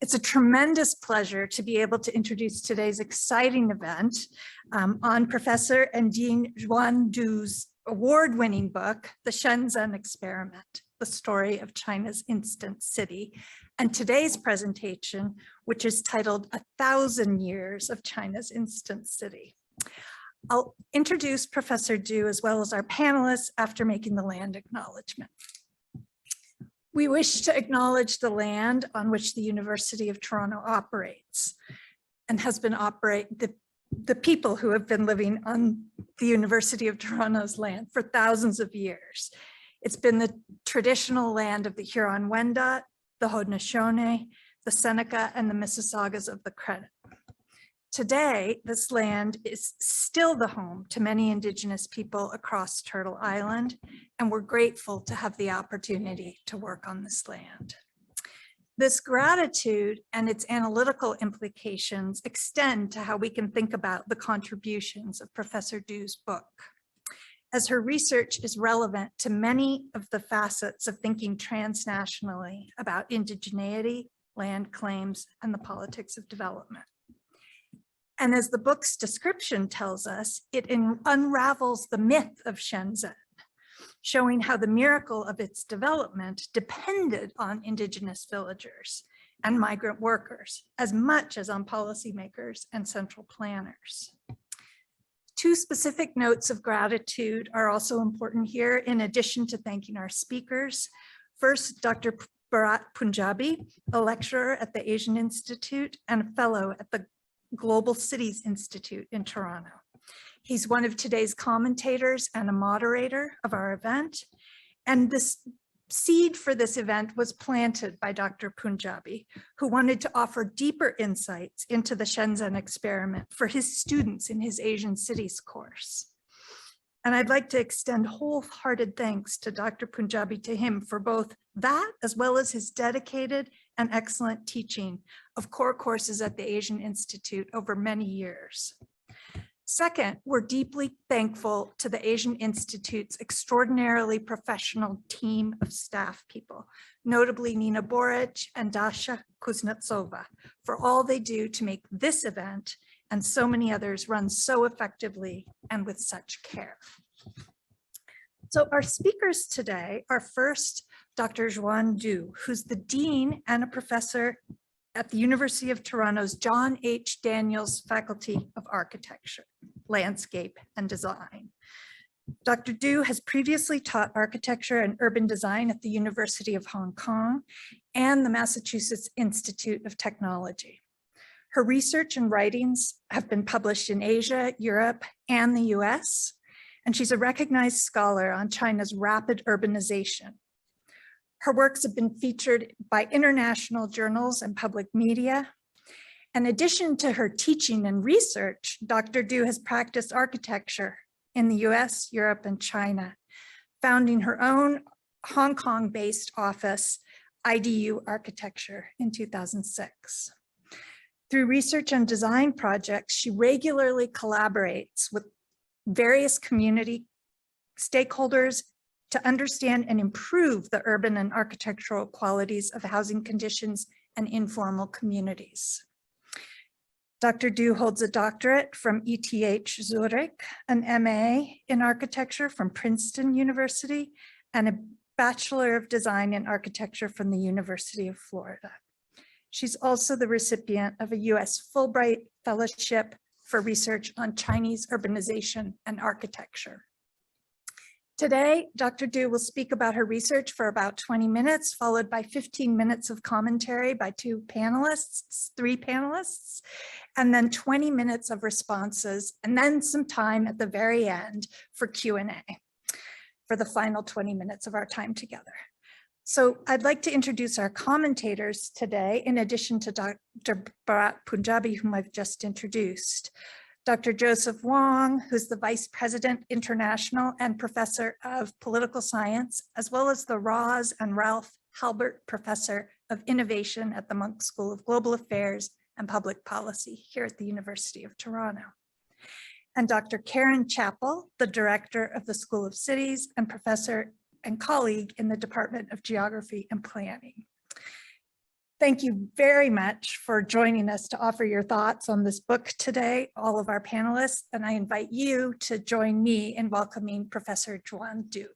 It's a tremendous pleasure to be able to introduce today's exciting event on Professor and Dean Juan Du's award-winning book, The Shenzhen Experiment, the story of China's instant city, and today's presentation, which is titled 1,000 Years of China's Instant City. I'll introduce Professor Du as well as our panelists after making the land acknowledgement. We wish to acknowledge the land on which the University of Toronto operates and has been the people who have been living on the University of Toronto's land for thousands of years. It's been the traditional land of the Huron-Wendat, the Haudenosaunee, the Seneca, and the Mississaugas of the Credit. Today, this land is still the home to many indigenous people across Turtle Island, and we're grateful to have the opportunity to work on this land. This gratitude and its analytical implications extend to how we can think about the contributions of Professor Du's book, as her research is relevant to many of the facets of thinking transnationally about indigeneity, land claims, and the politics of development. And as the book's description tells us, it unravels the myth of Shenzhen, showing how the miracle of its development depended on indigenous villagers and migrant workers, as much as on policymakers and central planners. Two specific notes of gratitude are also important here, in addition to thanking our speakers. First, Dr. Bharat Punjabi, a lecturer at the Asian Institute and a fellow at the Global Cities Institute in Toronto. He's one of today's commentators and a moderator of our event. And this seed for this event was planted by Dr. Punjabi, who wanted to offer deeper insights into the Shenzhen experiment for his students in his Asian Cities course. And I'd like to extend wholehearted thanks to Dr. Punjabi to him for both that, as well as his dedicated and excellent teaching of core courses at the Asian Institute over many years. Second, we're deeply thankful to the Asian Institute's extraordinarily professional team of staff people, notably Nina Boric and Dasha Kuznetsova, for all they do to make this event and so many others run so effectively and with such care. So our speakers today are first Dr. Juan Du, who's the Dean and a professor at the University of Toronto's John H. Daniels Faculty of Architecture, Landscape and Design. Dr. Du has previously taught architecture and urban design at the University of Hong Kong and the Massachusetts Institute of Technology. Her research and writings have been published in Asia, Europe, and the US, and she's a recognized scholar on China's rapid urbanization. Her works have been featured by international journals and public media. In addition to her teaching and research, Dr. Du has practiced architecture in the US, Europe, and China, founding her own Hong Kong-based office, IDU Architecture, in 2006. Through research and design projects, she regularly collaborates with various community stakeholders to understand and improve the urban and architectural qualities of housing conditions and informal communities. Dr. Du holds a doctorate from ETH Zurich, an MA in architecture from Princeton University, and a Bachelor of Design in Architecture from the University of Florida. She's also the recipient of a US Fulbright Fellowship for research on Chinese urbanization and architecture. Today, Dr. Du will speak about her research for about 20 minutes, followed by 15 minutes of commentary by three panelists, and then 20 minutes of responses, and then some time at the very end for Q&A for the final 20 minutes of our time together. So I'd like to introduce our commentators today, in addition to Dr. Bharat Punjabi, whom I've just introduced. Dr. Joseph Huang, who's the Vice President International and Professor of Political Science, as well as the Roz and Ralph Halbert Professor of Innovation at the Munk School of Global Affairs and Public Policy here at the University of Toronto. And Dr. Karen Chappell, the Director of the School of Cities and Professor and colleague in the Department of Geography and Planning. Thank you very much for joining us to offer your thoughts on this book today, all of our panelists, and I invite you to join me in welcoming Professor Juan Du.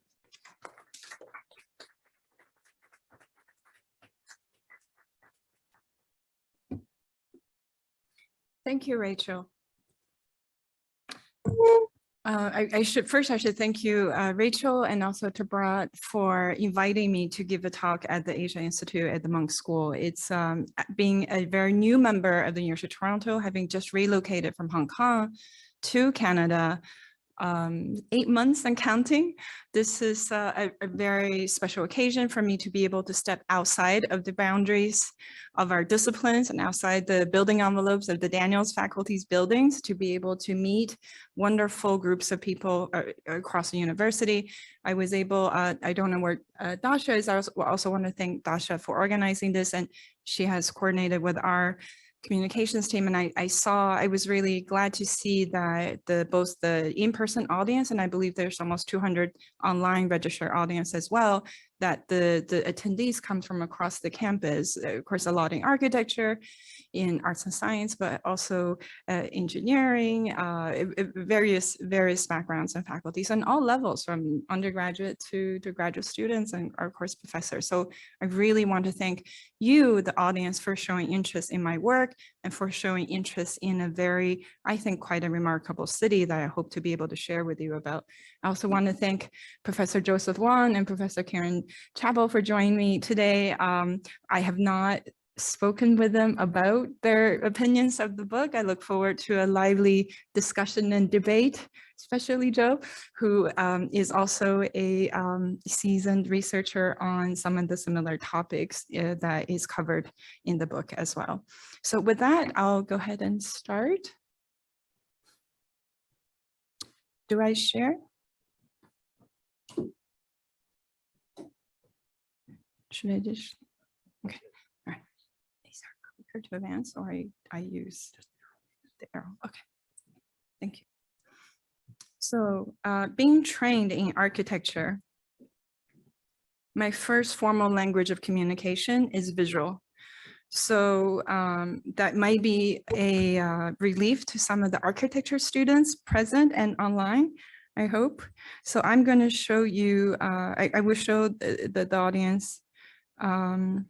Thank you, Rachel. I should thank you, Rachel, and also to Brad for inviting me to give a talk at the Asia Institute at the Monk School. It's being a very new member of the University of Toronto, having just relocated from Hong Kong to Canada, 8 months and counting. This is a very special occasion for me to be able to step outside of the boundaries of our disciplines and outside the building envelopes of the Daniels faculty's buildings to be able to meet wonderful groups of people across the university. I was able, I don't know where Dasha is. I also want to thank Dasha for organizing this, and she has coordinated with our communications team, and I was really glad to see that both the in-person audience, and I believe there's almost 200 online registered audience as well, that the attendees come from across the campus, of course, a lot in architecture, in arts and science, but also engineering, various backgrounds and faculties on all levels, from undergraduate to graduate students and our course professors. So I really want to thank you, the audience, for showing interest in my work and for showing interest in a very, I think, quite a remarkable city that I hope to be able to share with you about. I also want to thank Professor Joseph Huang and Professor Karen Chabot for joining me today. I have not spoken with them about their opinions of the book. I look forward to a lively discussion and debate, especially Joe, who is also a seasoned researcher on some of the similar topics that is covered in the book as well. So with that, I'll go ahead and start. Do I share? Should I just, okay, all right. These are quicker to advance, or I use the arrow, okay, thank you. So being trained in architecture, my first formal language of communication is visual. So that might be a relief to some of the architecture students present and online, I hope. So I'm going to show you, I will show the audience some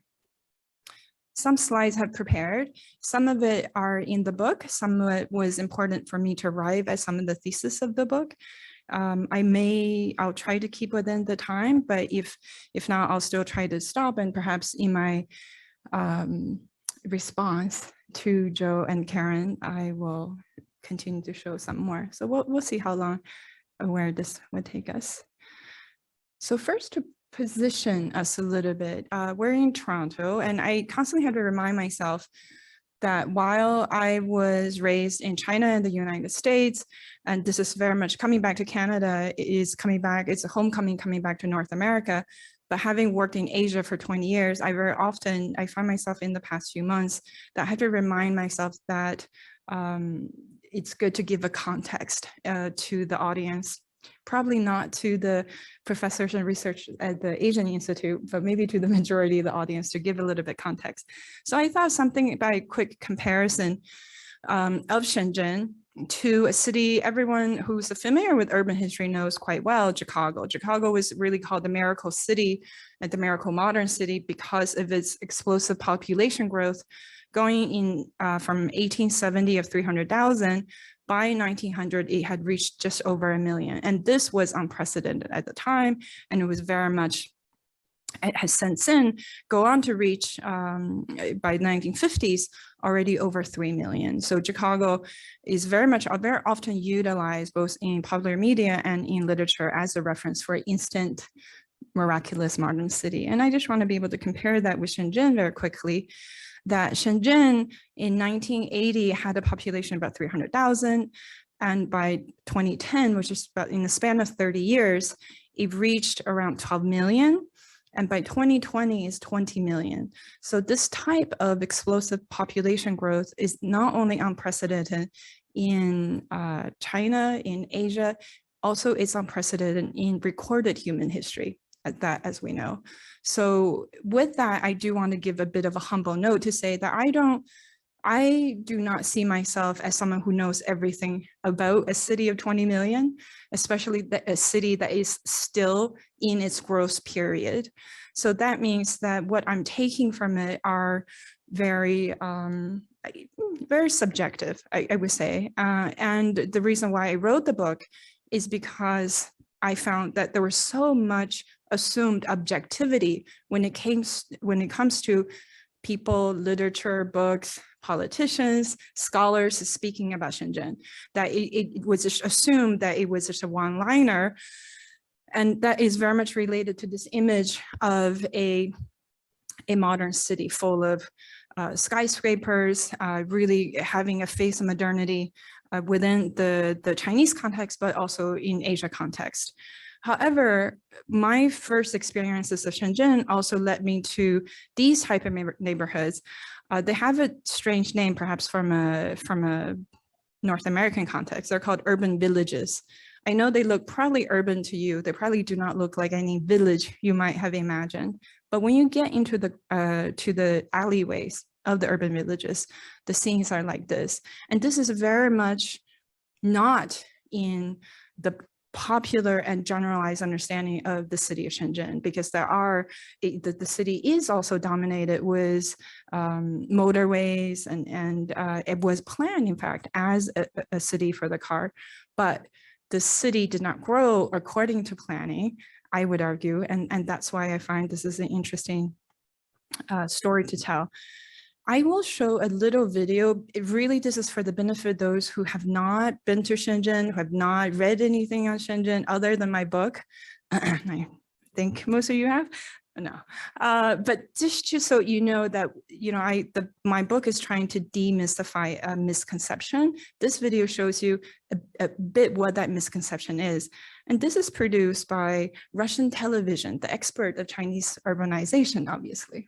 slides I've prepared. Some of it are in the book. Some of it was important for me to arrive at some of the thesis of the book. I'll try to keep within the time, but if not, I'll still try to stop, and perhaps in my response to Joe and Karen, I will continue to show some more. So we'll see how long, where this would take us. So first, to position us a little bit, we're in Toronto, and I constantly had to remind myself that while I was raised in China and the United States, and this is very much coming back to Canada, it's a homecoming coming back to North America. But having worked in Asia for 20 years, I find myself in the past few months that I had to remind myself that it's good to give a context to the audience. Probably not to the professors and research at the Asian Institute, but maybe to the majority of the audience, to give a little bit context. So I thought something by a quick comparison of Shenzhen to a city everyone who's familiar with urban history knows quite well, Chicago. Chicago was really called the Miracle City and the Miracle Modern City because of its explosive population growth going in from 1870 of 300,000. By 1900, it had reached just over 1 million. And this was unprecedented at the time. And it was very much, it has since then go on to reach, by 1950s, already over 3 million. So Chicago is very often utilized both in popular media and in literature as a reference for instant, miraculous modern city. And I just want to be able to compare that with Shenzhen very quickly. That Shenzhen in 1980 had a population of about 300,000. And by 2010, which is about in the span of 30 years, it reached around 12 million. And by 2020 is 20 million. So this type of explosive population growth is not only unprecedented in China, in Asia, also it's unprecedented in recorded human history. at that, as we know. So with that, I do want to give a bit of a humble note to say that I do not see myself as someone who knows everything about a city of 20 million, especially a city that is still in its growth period. So that means that what I'm taking from it are very subjective, I would say. And the reason why I wrote the book is because I found that there was so much assumed objectivity when it comes to people, literature, books, politicians, scholars speaking about Shenzhen, that it was just assumed that it was just a one-liner. And that is very much related to this image of a modern city full of skyscrapers, really having a face of modernity within the Chinese context, but also in Asia context. However, my first experiences of Shenzhen also led me to these type of neighborhoods. They have a strange name, perhaps from a North American context. They're called urban villages. I know they look probably urban to you. They probably do not look like any village you might have imagined. But when you get into the alleyways of the urban villages, the scenes are like this. And this is very much not in the popular and generalized understanding of the city of Shenzhen, because the city is also dominated with motorways, and it was planned, in fact, as a city for the car, but the city did not grow according to planning, I would argue, and that's why I find this is an interesting story to tell. I will show a little video. This is for the benefit of those who have not been to Shenzhen, who have not read anything on Shenzhen other than my book. I think most of you have. No, but just so you know that, my book is trying to demystify a misconception. This video shows you a bit what that misconception is. And this is produced by Russian television, the expert of Chinese urbanization, obviously.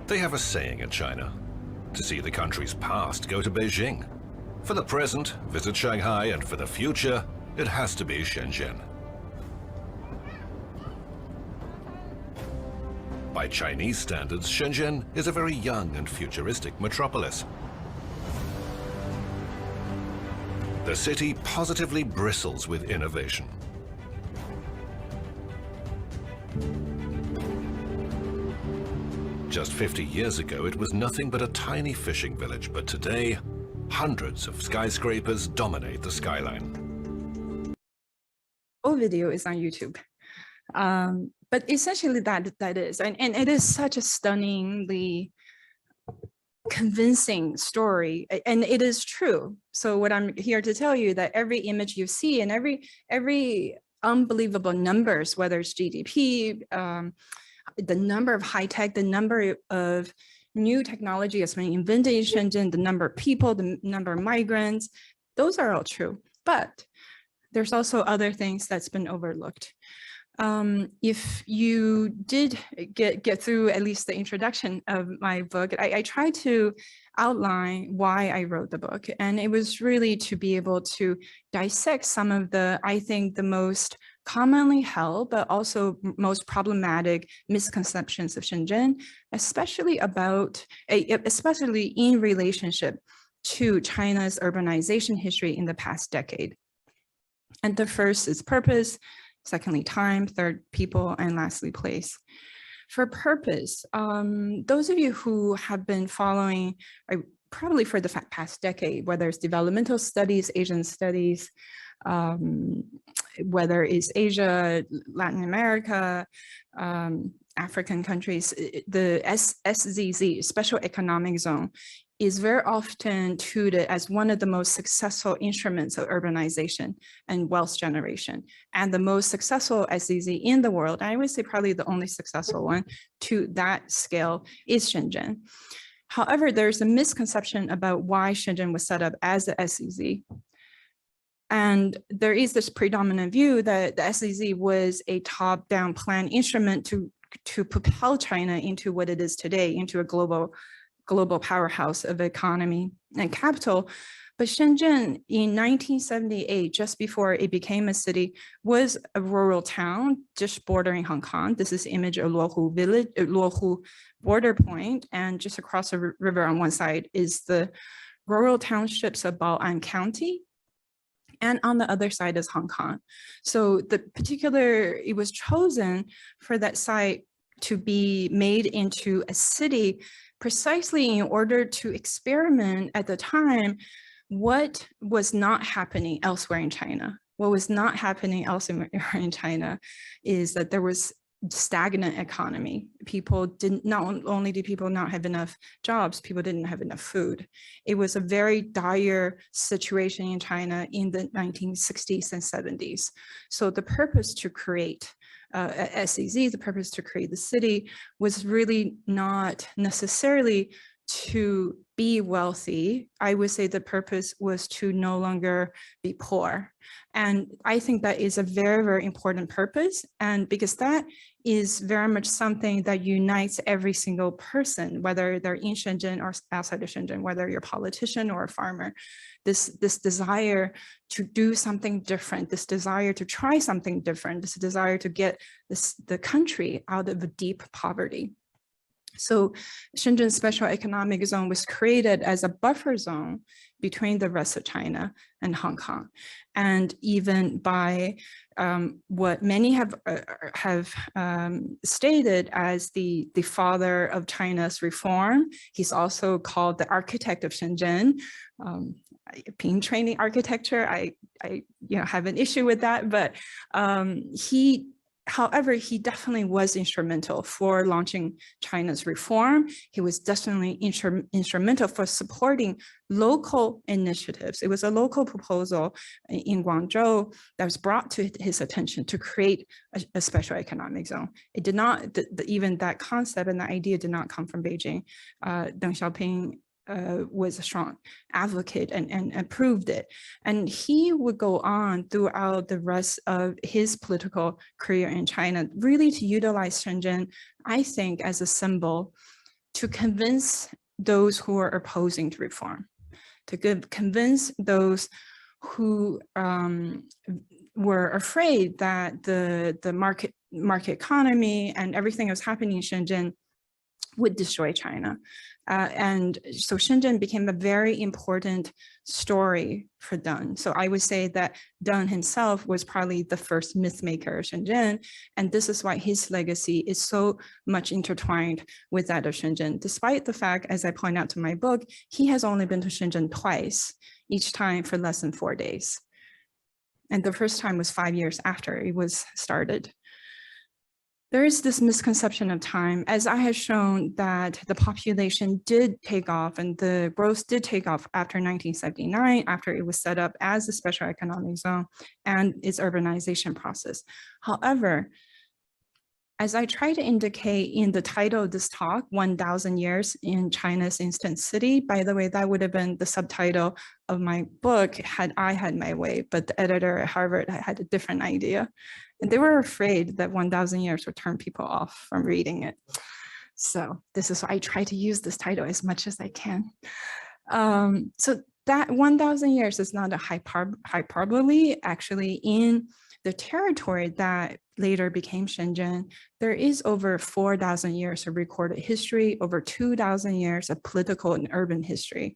They have a saying in China: to see the country's past, go to Beijing. For the present, visit Shanghai, and for the future, it has to be Shenzhen. By Chinese standards, Shenzhen is a very young and futuristic metropolis. The city positively bristles with innovation. Just 50 years ago, it was nothing but a tiny fishing village, but today, hundreds of skyscrapers dominate the skyline. Whole video is on YouTube. But essentially that is, and it is such a stunningly convincing story, and it is true. So what I'm here to tell you, that every image you see and every unbelievable numbers, whether it's GDP, the number of high tech, the number of new technology that's been invented in Shenzhen, the number of people, the number of migrants, those are all true. But there's also other things that's been overlooked. If you did get through at least the introduction of my book, I tried to outline why I wrote the book. And it was really to be able to dissect some of the, I think, the most commonly held, but also most problematic misconceptions of Shenzhen, especially in relationship to China's urbanization history in the past decade. And the first is purpose, secondly, time, third, people, and lastly, place. For purpose, those of you who have been following, probably for the past decade, whether it's developmental studies, Asian studies, whether it's Asia, Latin America, African countries, the SZZ, Special Economic Zone, is very often touted as one of the most successful instruments of urbanization and wealth generation, and the most successful SZZ in the world. I would say probably the only successful one to that scale is Shenzhen. However, there's a misconception about why Shenzhen was set up as the SEZ. And there is this predominant view that the SEZ was a top-down plan instrument to propel China into what it is today, into a global powerhouse of economy and capital. But Shenzhen in 1978, just before it became a city, was a rural town just bordering Hong Kong. This is the image of Luohu village, Luohu border point, and just across the river on one side is the rural townships of Bao'an County. And on the other side is Hong Kong. So it was chosen for that site to be made into a city precisely in order to experiment at the time what was not happening elsewhere in China. What was not happening elsewhere in China is that there was stagnant economy. Not only did people not have enough jobs, people didn't have enough food. It was a very dire situation in China in the 1960s and 70s. So the purpose to create SEZ, the purpose to create the city was really not necessarily to be wealthy. I would say the purpose was to no longer be poor. And I think that is a very, very important purpose. And because that is very much something that unites every single person, whether they're in Shenzhen or outside of Shenzhen, whether you're a politician or a farmer, this desire to do something different, this desire to try something different, this desire to get the country out of a deep poverty. So Shenzhen Special Economic Zone was created as a buffer zone between the rest of China and Hong Kong. And even by what many have stated as the father of China's reform, he's also called the architect of Shenzhen. Being trained in architecture, I have an issue with that, but however, he definitely was instrumental for launching China's reform. He was definitely instrumental for supporting local initiatives. It was a local proposal in Guangzhou that was brought to his attention to create a special economic zone. It did not, even that concept and the idea did not come from Beijing. Deng Xiaoping was a strong advocate and approved it. And he would go on throughout the rest of his political career in China, really to utilize Shenzhen, I think, as a symbol to convince those who are opposing to reform, to convince those who were afraid that the market economy and everything that was happening in Shenzhen would destroy China. And so Shenzhen became a very important story for Deng. So I would say that Deng himself was probably the first myth maker of Shenzhen. And this is why his legacy is so much intertwined with that of Shenzhen, despite the fact, as I point out to my book, he has only been to Shenzhen twice, each time for less than 4 days. And the first time was 5 years after it was started. There is this misconception of time, as I have shown, that the population did take off and the growth did take off after 1979, after it was set up as a special economic zone and its urbanization process. However, as I try to indicate in the title of this talk, 1,000 Years in China's Instant City, by the way, that would have been the subtitle of my book had I had my way, but the editor at Harvard had a different idea. And they were afraid that 1,000 years would turn people off from reading it. So this is why I try to use this title as much as I can. So that 1,000 years is not a hyperbole. Actually, in the territory that later became Shenzhen, there is over 4,000 years of recorded history, over 2,000 years of political and urban history.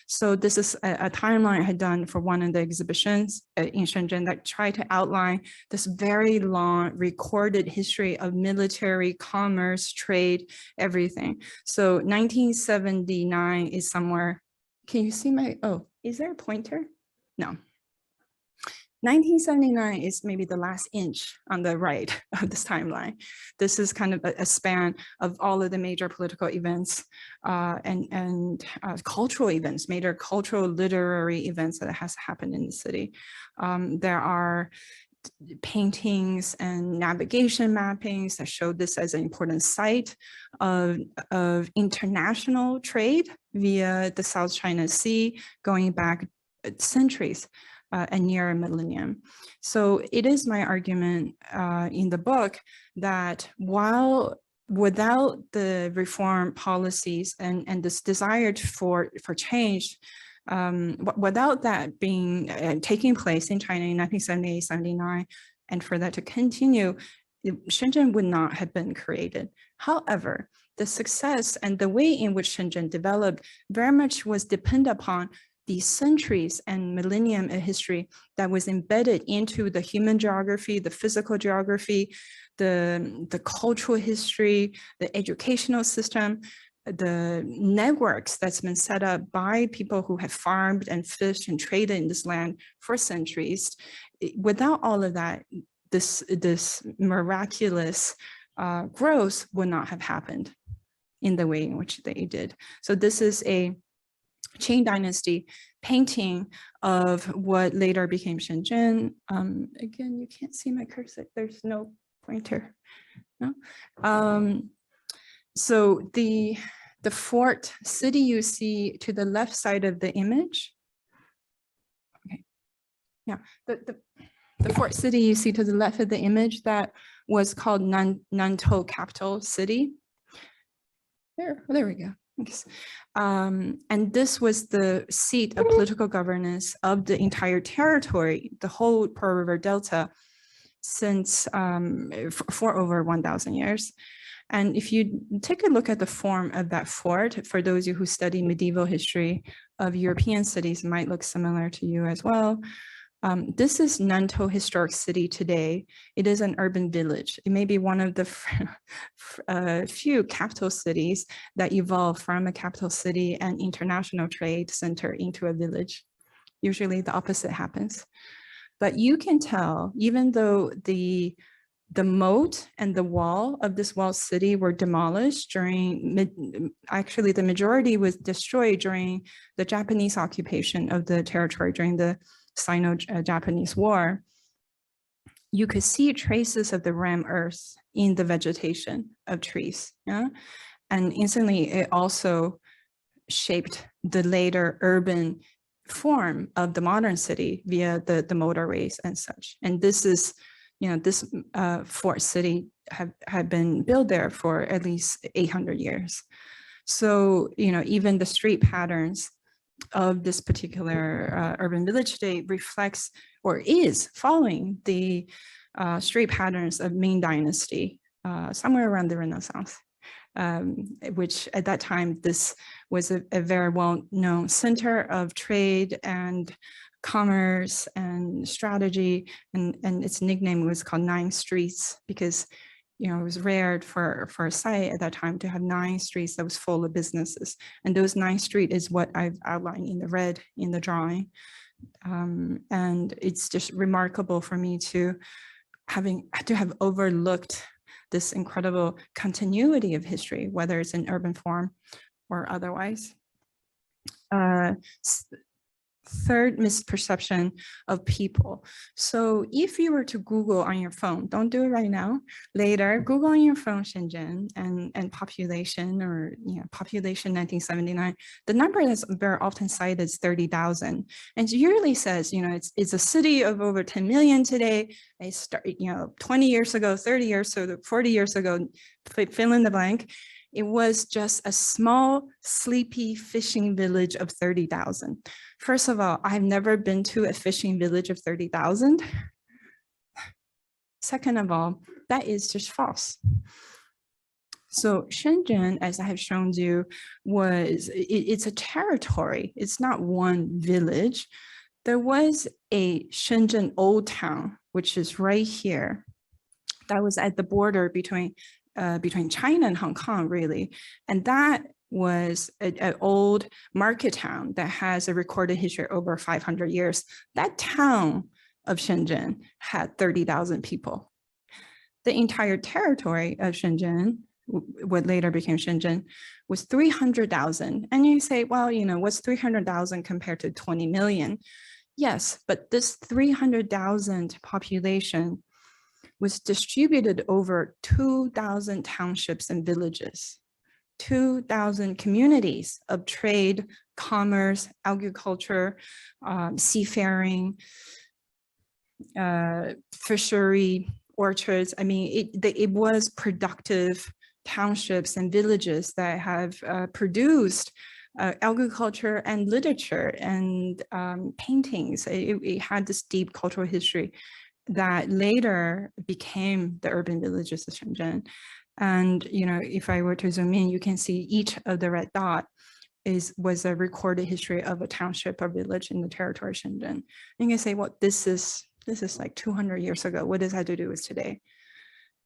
So this is a timeline I had done for one of the exhibitions in Shenzhen that tried to outline this very long recorded history of military, commerce, trade, everything. So 1979 is somewhere, can you see my, oh, is there a pointer? No. 1979 is maybe the last inch on the right of this timeline. This is kind of a span of all of the major political events and cultural events, major cultural literary events that has happened in the city. There are paintings and navigation mappings that showed this as an important site of international trade via the South China Sea going back centuries and near a millennium. So it is my argument in the book that without the reform policies and this desire for change, without that being taking place in China in 1978, 79, and for that to continue, Shenzhen would not have been created. However, the success and the way in which Shenzhen developed very much was dependent upon the centuries and millennium of history that was embedded into the human geography, the physical geography, the cultural history, the educational system, the networks that's been set up by people who have farmed and fished and traded in this land for centuries. Without all of that, this miraculous growth would not have happened in the way in which they did. So this is a Qing Dynasty painting of what later became Shenzhen. Again, you can't see my cursor. There's no pointer. No. So the fort city you see to the left side of the image. Okay. Yeah. The fort city you see to the left of the image that was called Nantou capital city. There we go. Thanks. And this was the seat of political governance of the entire territory, the whole Pearl River Delta, since for over 1,000 years. And if you take a look at the form of that fort, for those of you who study medieval history of European cities, it might look similar to you as well. This is Nantou Historic City today. It is an urban village. It may be one of the few capital cities that evolved from a capital city and international trade center into a village. Usually the opposite happens. But you can tell, even though the moat and the wall of this walled city were demolished during, actually the majority was destroyed during the Japanese occupation of the territory during the Sino-Japanese War, you could see traces of the ram earth in the vegetation of trees. Yeah? And instantly it also shaped the later urban form of the modern city via the motorways and such. And this is, this fort city had been built there for at least 800 years. So, even the street patterns of this particular urban village today reflects or is following the street patterns of Ming Dynasty, somewhere around the Renaissance, which at that time, this was a very well-known center of trade and commerce and strategy, and its nickname was called Nine Streets because it was rare for a site at that time to have 9 streets that was full of businesses. And those 9 streets is what I've outlined in the red in the drawing. And it's just remarkable for me to have overlooked this incredible continuity of history, whether it's in urban form or otherwise. Third misperception of people. So if you were to Google on your phone, don't do it right now, later, Google on your phone Shenzhen and population or population 1979, the number that's very often cited is 30,000. And it usually says, it's a city of over 10 million today. They start, 20 years ago, 30 years ago, 40 years ago, fill in the blank. It was just a small, sleepy fishing village of 30,000. First of all, I've never been to a fishing village of 30,000. Second of all, that is just false. So Shenzhen, as I have shown you, it's a territory. It's not one village. There was a Shenzhen Old Town, which is right here. That was at the border between China and Hong Kong, really. And that was an old market town that has a recorded history over 500 years. That town of Shenzhen had 30,000 people. The entire territory of Shenzhen, what later became Shenzhen, was 300,000. And you say, well, what's 300,000 compared to 20 million? Yes, but this 300,000 population was distributed over 2,000 townships and villages, 2,000 communities of trade, commerce, agriculture, seafaring, fishery, orchards. I mean, it was productive townships and villages that have produced agriculture and literature and paintings. It had this deep cultural history that later became the urban villages of Shenzhen. And, you know, if I were to zoom in, you can see each of the red dot was a recorded history of a township or village in the territory of Shenzhen. You can say, well, this is like 200 years ago. What does that have to do with today?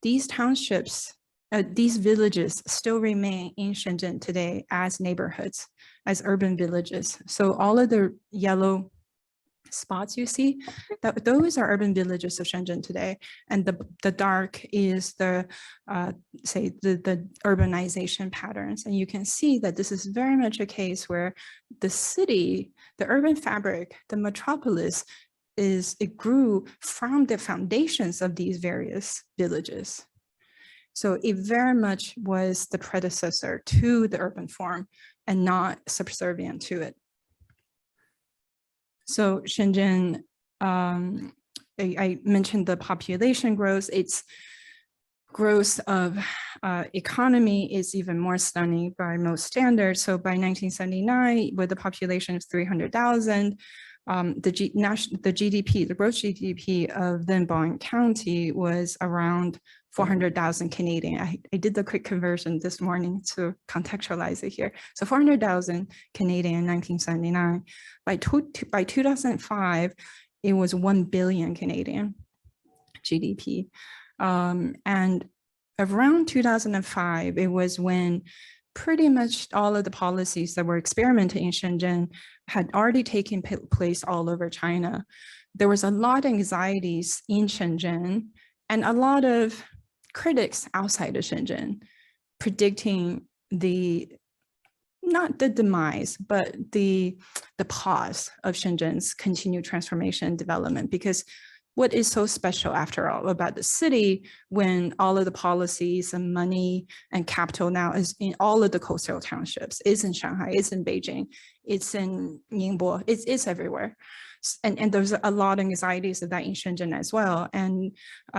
These townships, these villages still remain in Shenzhen today as neighborhoods, as urban villages. So all of the yellow spots you see, those are urban villages of Shenzhen today. And the dark is the, say, the urbanization patterns. And you can see that this is very much a case where the city, the urban fabric, the metropolis, it grew from the foundations of these various villages. So it very much was the predecessor to the urban form and not subservient to it. So Shenzhen, I mentioned the population growth. Its growth of economy is even more stunning by most standards. So by 1979, with a population of 300,000, the GDP, the gross GDP of then Bong County was around 400,000 Canadian. I did the quick conversion this morning to contextualize it here. So 400,000 Canadian in 1979. By 2005, it was 1 billion Canadian GDP. And around 2005, it was when pretty much all of the policies that were experimented in Shenzhen had already taken place all over China. There was a lot of anxieties in Shenzhen and a lot of critics outside of Shenzhen predicting not the demise, but the pause of Shenzhen's continued transformation and development. Because what is so special, after all, about the city when all of the policies and money and capital now is in all of the coastal townships, is in Shanghai, it's in Beijing, it's in Ningbo, it's everywhere. And there's a lot of anxieties of that in Shenzhen as well. And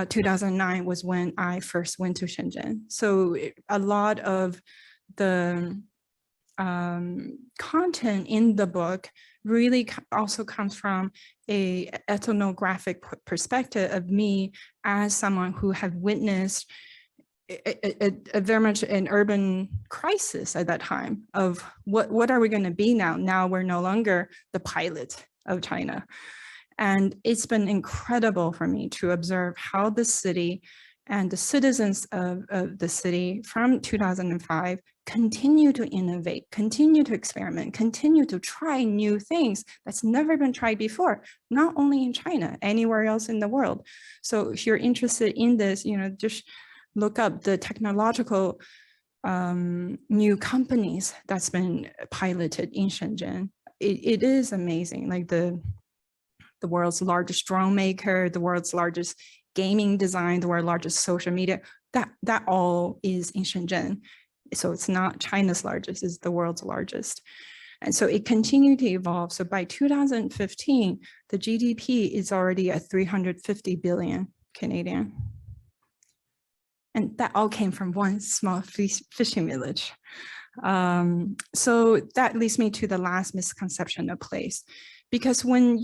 2009 was when I first went to Shenzhen. So a lot of the content in the book really also comes from a ethnographic perspective of me as someone who had witnessed a very much an urban crisis at that time of what are we going to be now? Now we're no longer the pilot of China. And it's been incredible for me to observe how the city and the citizens of the city from 2005 continue to innovate, continue to experiment, continue to try new things that's never been tried before, not only in China, anywhere else in the world. So if you're interested in this, you know, just look up the technological new companies that's been piloted in Shenzhen. It is amazing, like the world's largest drone maker, the world's largest gaming design, the world's largest social media, that all is in Shenzhen. So it's not China's largest, it's the world's largest. And so it continued to evolve. So by 2015, the GDP is already at 350 billion Canadian. And that all came from one small fishing village. So that leads me to the last misconception of place. Because when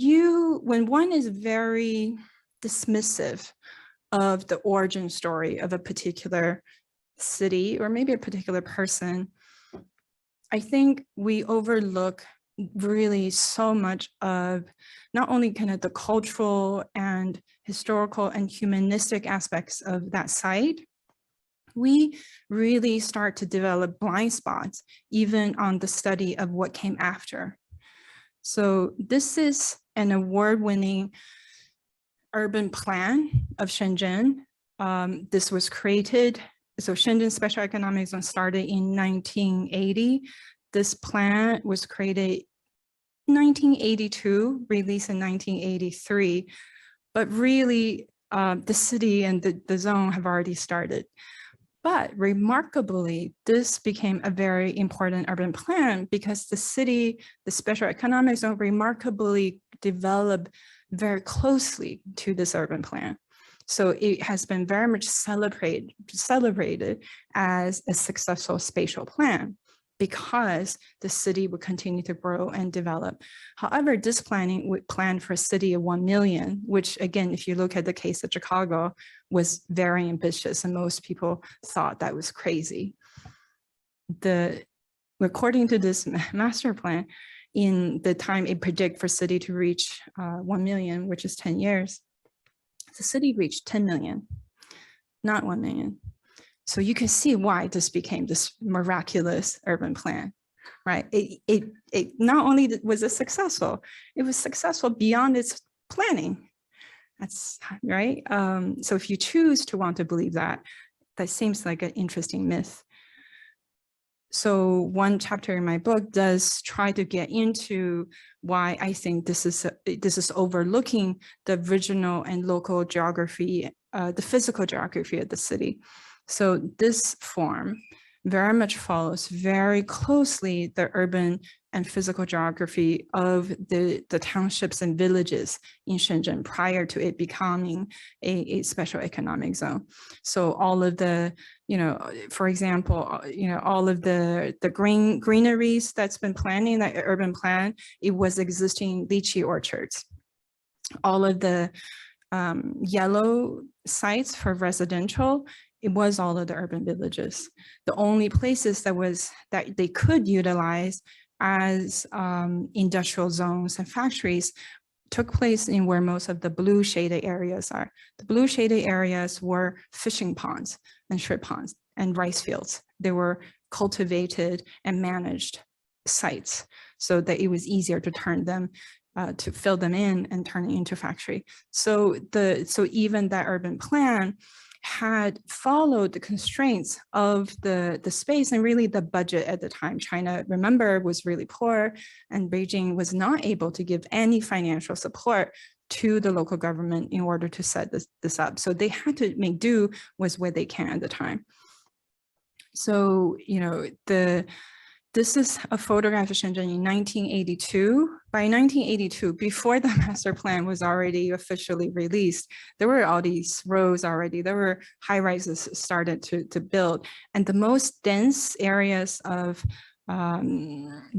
one is very dismissive of the origin story of a particular city or maybe a particular person, I think we overlook really so much of not only kind of the cultural and historical and humanistic aspects of that site, we really start to develop blind spots even on the study of what came after. So this is an award-winning urban plan of Shenzhen. This was created, so Shenzhen Special Economic Zone started in 1980. This plan was created 1982, released in 1983, but really the city and the zone have already started. But remarkably, this became a very important urban plan because the city, the special economic zone, remarkably developed very closely to this urban plan. So it has been very much celebrated as a successful spatial plan because the city would continue to grow and develop. However, this planning would plan for a city of 1 million, which again, if you look at the case of Chicago, was very ambitious and most people thought that was crazy. According to this master plan, in the time it predict for city to reach 1 million, which is 10 years, the city reached 10 million, not 1 million. So you can see why this became this miraculous urban plan, right? It not only was it successful, it was successful beyond its planning. That's right. So if you choose to want to believe that, that seems like an interesting myth. So one chapter in my book does try to get into why I think this is overlooking the regional and local geography, the physical geography of the city. So this form very much follows very closely the urban and physical geography of the townships and villages in Shenzhen prior to it becoming a special economic zone. So all of the, for example, all of the greeneries that's been planning in that urban plan, it was existing lychee orchards. All of the yellow sites for residential, it was all of the urban villages. The only places that they could utilize as industrial zones and factories took place in where most of the blue shaded areas are. The blue shaded areas were fishing ponds and shrimp ponds and rice fields. They were cultivated and managed sites so that it was easier to turn them to fill them in and turn it into factory. So even that urban plan had followed the constraints of the space and really the budget at the time. China, remember, was really poor and Beijing was not able to give any financial support to the local government in order to set this up. So they had to make do with what they can at the time. So, this is a photograph of Shenzhen in 1982. By 1982, before the master plan was already officially released, there were all these roads already. There were high rises started to build. And the most dense areas of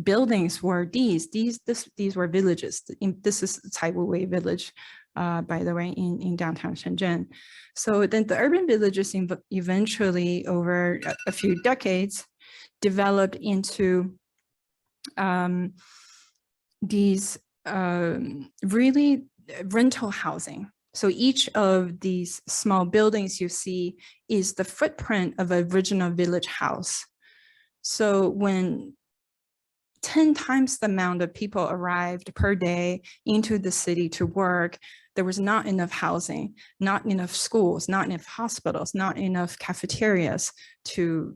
buildings were these were villages. This is Caiwu village, by the way, in downtown Shenzhen. So then the urban villages eventually, over a few decades, developed into these really rental housing. So each of these small buildings you see is the footprint of an original village house. So when 10 times the amount of people arrived per day into the city to work, there was not enough housing, not enough schools, not enough hospitals, not enough cafeterias to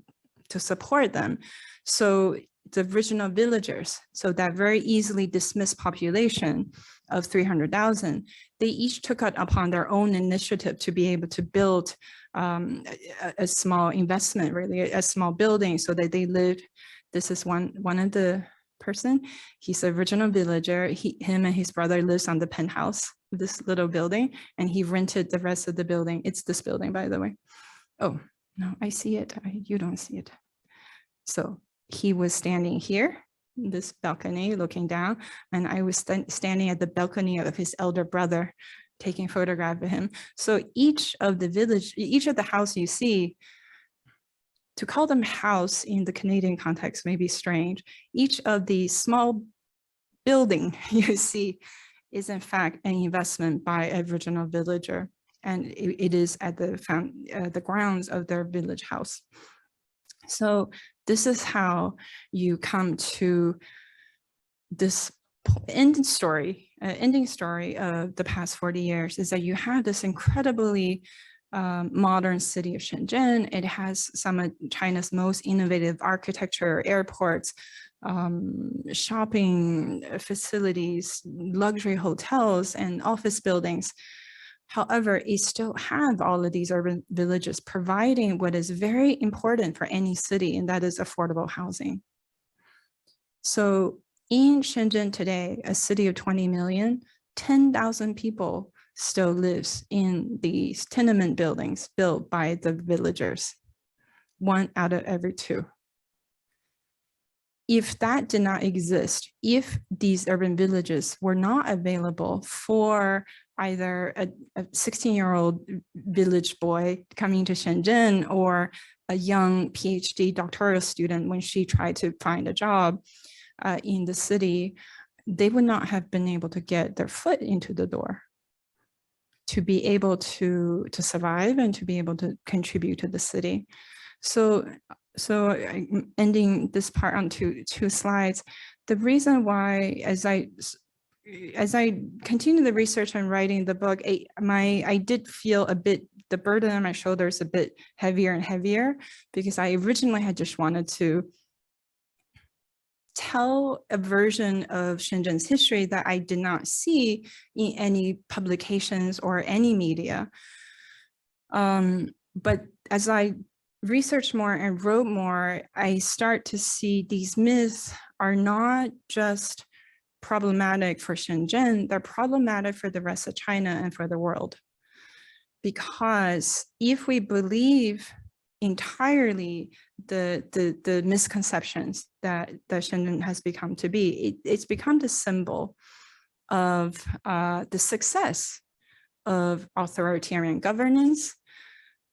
support them. So the original villagers, so that very easily dismissed population of 300,000, they each took it upon their own initiative to be able to build a small investment, really a small building, so that they lived. This is one of the person. He's an original villager. Him and his brother lives on the penthouse of this little building, and he rented the rest of the building. It's this building, by the way. Oh, no, I see it. You don't see it. So he was standing here, in this balcony, looking down, and I was standing at the balcony of his elder brother, taking photograph of him. So each of the house you see, to call them house in the Canadian context may be strange. Each of the small building you see is in fact an investment by an original villager, and it is at the grounds of their village house. So this is how you come to this ending story of the past 40 years, is that you have this incredibly modern city of Shenzhen. It has some of China's most innovative architecture, airports, shopping facilities, luxury hotels, and office buildings. However, it still have all of these urban villages providing what is very important for any city, and that is affordable housing. So in Shenzhen today, a city of 20 million, 10,000 people still lives in these tenement buildings built by the villagers, 1 out of every 2. If that did not exist, if these urban villages were not available for either a 16-year-old village boy coming to Shenzhen or a young PhD doctoral student when she tried to find a job in the city, they would not have been able to get their foot into the door to be able to survive and to be able to contribute to the city. So I'm ending this part on two slides. The reason why, as I continue the research and writing the book, I did feel a bit, the burden on my shoulders a bit heavier and heavier, because I originally had just wanted to tell a version of Shenzhen's history that I did not see in any publications or any media. But as I researched more and wrote more, I start to see these myths are not just problematic for Shenzhen, they're problematic for the rest of China and for the world. Because if we believe entirely the misconceptions that Shenzhen has become to be, it's become the symbol of the success of authoritarian governance,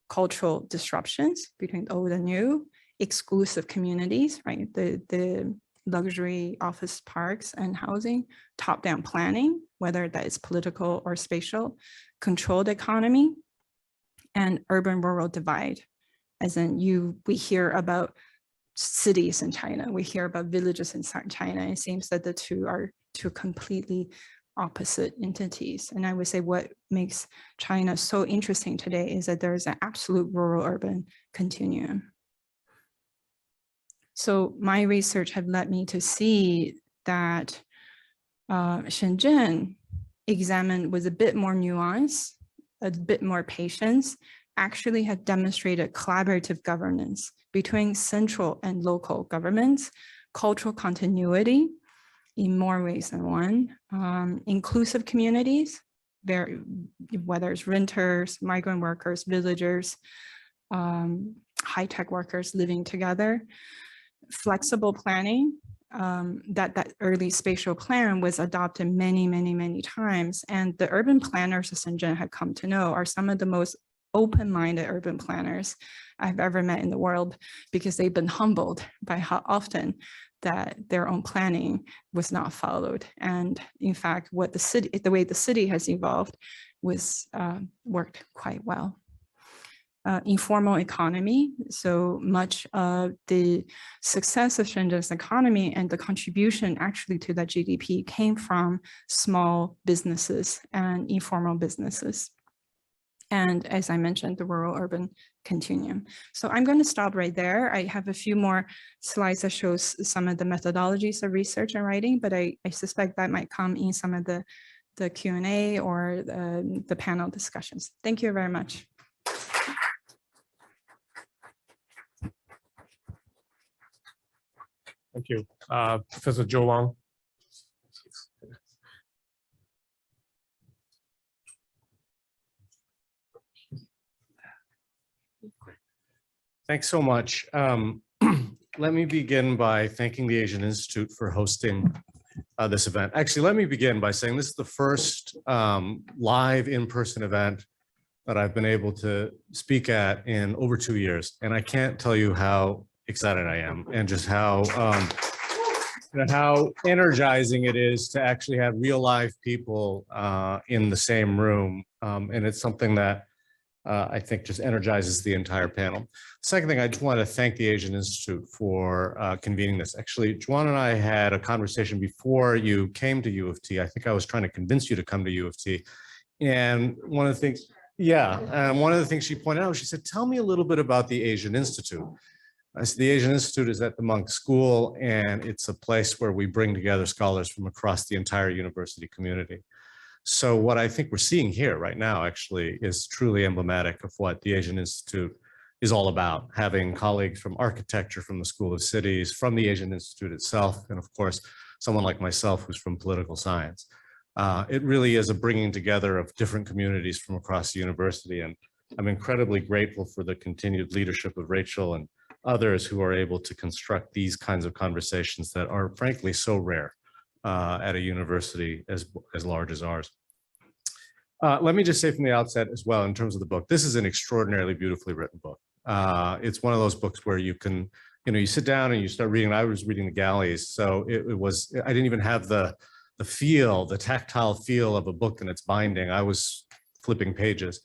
cultural disruptions between old and new, exclusive communities, right? The luxury office parks and housing, top-down planning, whether that is political or spatial, controlled economy, and urban-rural divide. As in we hear about cities in China, we hear about villages in China. It seems that the two are two completely opposite entities. And I would say what makes China so interesting today is that there is an absolute rural-urban continuum. So my research had led me to see that Shenzhen examined with a bit more nuance, a bit more patience, actually had demonstrated collaborative governance between central and local governments, cultural continuity in more ways than one, inclusive communities, whether it's renters, migrant workers, villagers, high-tech workers living together, flexible planning, that early spatial plan was adopted many times. And the urban planners of Shenzhen have come to know are some of the most open-minded urban planners I've ever met in the world, because they've been humbled by how often that their own planning was not followed. And in fact, the way the city has evolved was worked quite well. Informal economy. So much of the success of Shenzhen's economy and the contribution actually to that GDP came from small businesses and informal businesses. And as I mentioned, the rural-urban continuum. So I'm going to stop right there. I have a few more slides that shows some of the methodologies of research and writing, but I suspect that might come in some of the Q&A or the panel discussions. Thank you very much. Thank you. Professor Huang. Thanks so much. Let me begin by thanking the Asian Institute for hosting this event. Actually, let me begin by saying this is the first live in-person event that I've been able to speak at in over 2 years. And I can't tell you how excited I am and just how energizing it is to actually have real live people in the same room. And it's something that I think just energizes the entire panel. Second thing, I just want to thank the Asian Institute for convening this. Actually, Juan and I had a conversation before you came to U of T. I think I was trying to convince you to come to U of T. And one of the things, one of the things she pointed out, she said, tell me a little bit about the Asian Institute. The Asian Institute is at the Monk School, and it's a place where we bring together scholars from across the entire university community. So what I think we're seeing here right now actually is truly emblematic of what the Asian Institute is all about, having colleagues from architecture, from the School of Cities, from the Asian Institute itself, and of course, someone like myself who's from political science. It really is a bringing together of different communities from across the university, and I'm incredibly grateful for the continued leadership of Rachel and others who are able to construct these kinds of conversations that are frankly so rare at a university as large as ours. Let me just say from the outset as well, in terms of the book, this is an extraordinarily beautifully written book. It's one of those books where you can, you sit down and you start reading. I was reading the galleys, so I didn't even have the tactile feel of a book and its binding. I was flipping pages,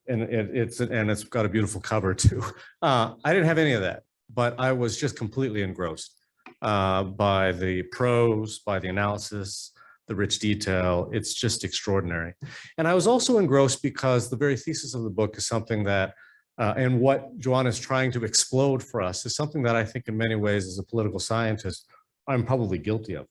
and it's got a beautiful cover too. I didn't have any of that, but I was just completely engrossed by the prose, by the analysis, the rich detail. It's just extraordinary. And I was also engrossed because the very thesis of the book is something that, and what Juan is trying to explode for us is something that I think in many ways as a political scientist, I'm probably guilty of.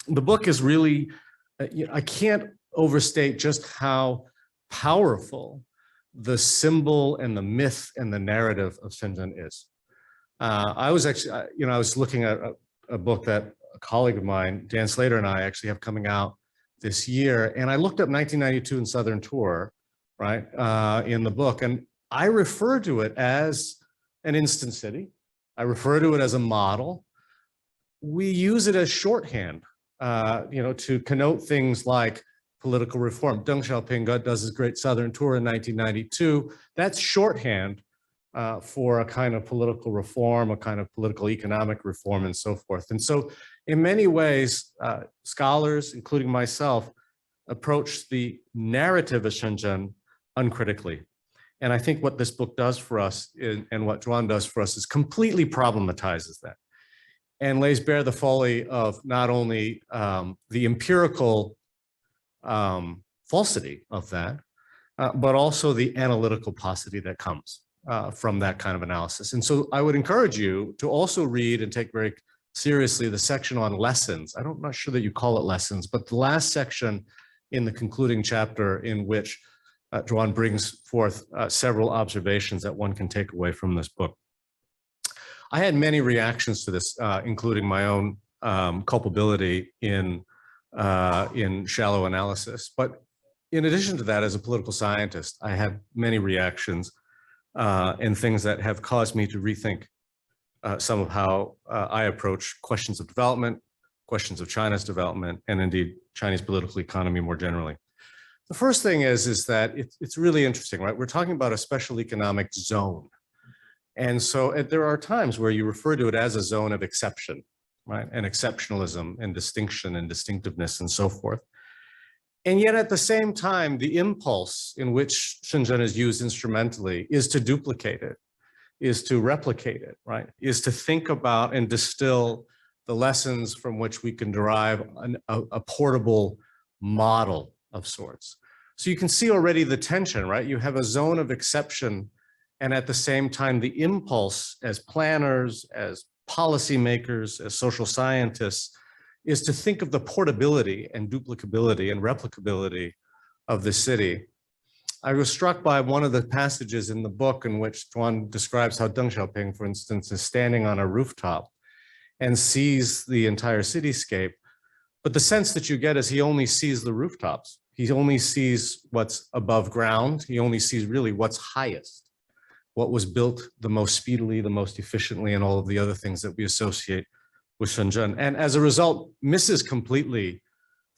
The book is really, I can't overstate just how powerful the symbol and the myth and the narrative of Shenzhen is. I was actually, I was looking at a book that a colleague of mine, Dan Slater, and I actually have coming out this year. And I looked up 1992 in Southern Tour, right, in the book. And I refer to it as an instant city. I refer to it as a model. We use it as shorthand, to connote things like political reform. Deng Xiaoping does his great Southern Tour in 1992. That's shorthand for a kind of political reform, a kind of political economic reform, and so forth. And so in many ways, scholars, including myself, approach the narrative of Shenzhen uncritically. And I think what this book does for us and what Juan does for us is completely problematizes that and lays bare the folly of not only the empirical falsity of that, but also the analytical paucity that comes from that kind of analysis. And so I would encourage you to also read and take very seriously the section on lessons. I'm not sure that you call it lessons, but the last section in the concluding chapter in which Juan brings forth several observations that one can take away from this book. I had many reactions to this, including my own culpability in shallow analysis. But in addition to that, as a political scientist, I had many reactions and things that have caused me to rethink some of how I approach questions of development, questions of China's development, and indeed Chinese political economy more generally. The first thing is that it's really interesting, right? We're talking about a special economic zone. And so there are times where you refer to it as a zone of exception, right? And exceptionalism and distinction and distinctiveness and so forth. And yet at the same time, the impulse in which Shenzhen is used instrumentally is to duplicate it, is to replicate it, right? Is to think about and distill the lessons from which we can derive a portable model of sorts. So you can see already the tension, right? You have a zone of exception, and at the same time, the impulse as planners, as policymakers, as social scientists, is to think of the portability and duplicability and replicability of the city. I was struck by one of the passages in the book in which Juan describes how Deng Xiaoping, for instance, is standing on a rooftop and sees the entire cityscape. But the sense that you get is he only sees the rooftops. He only sees what's above ground. He only sees really what's highest, what was built the most speedily, the most efficiently, and all of the other things that we associate with Shenzhen. And as a result, misses completely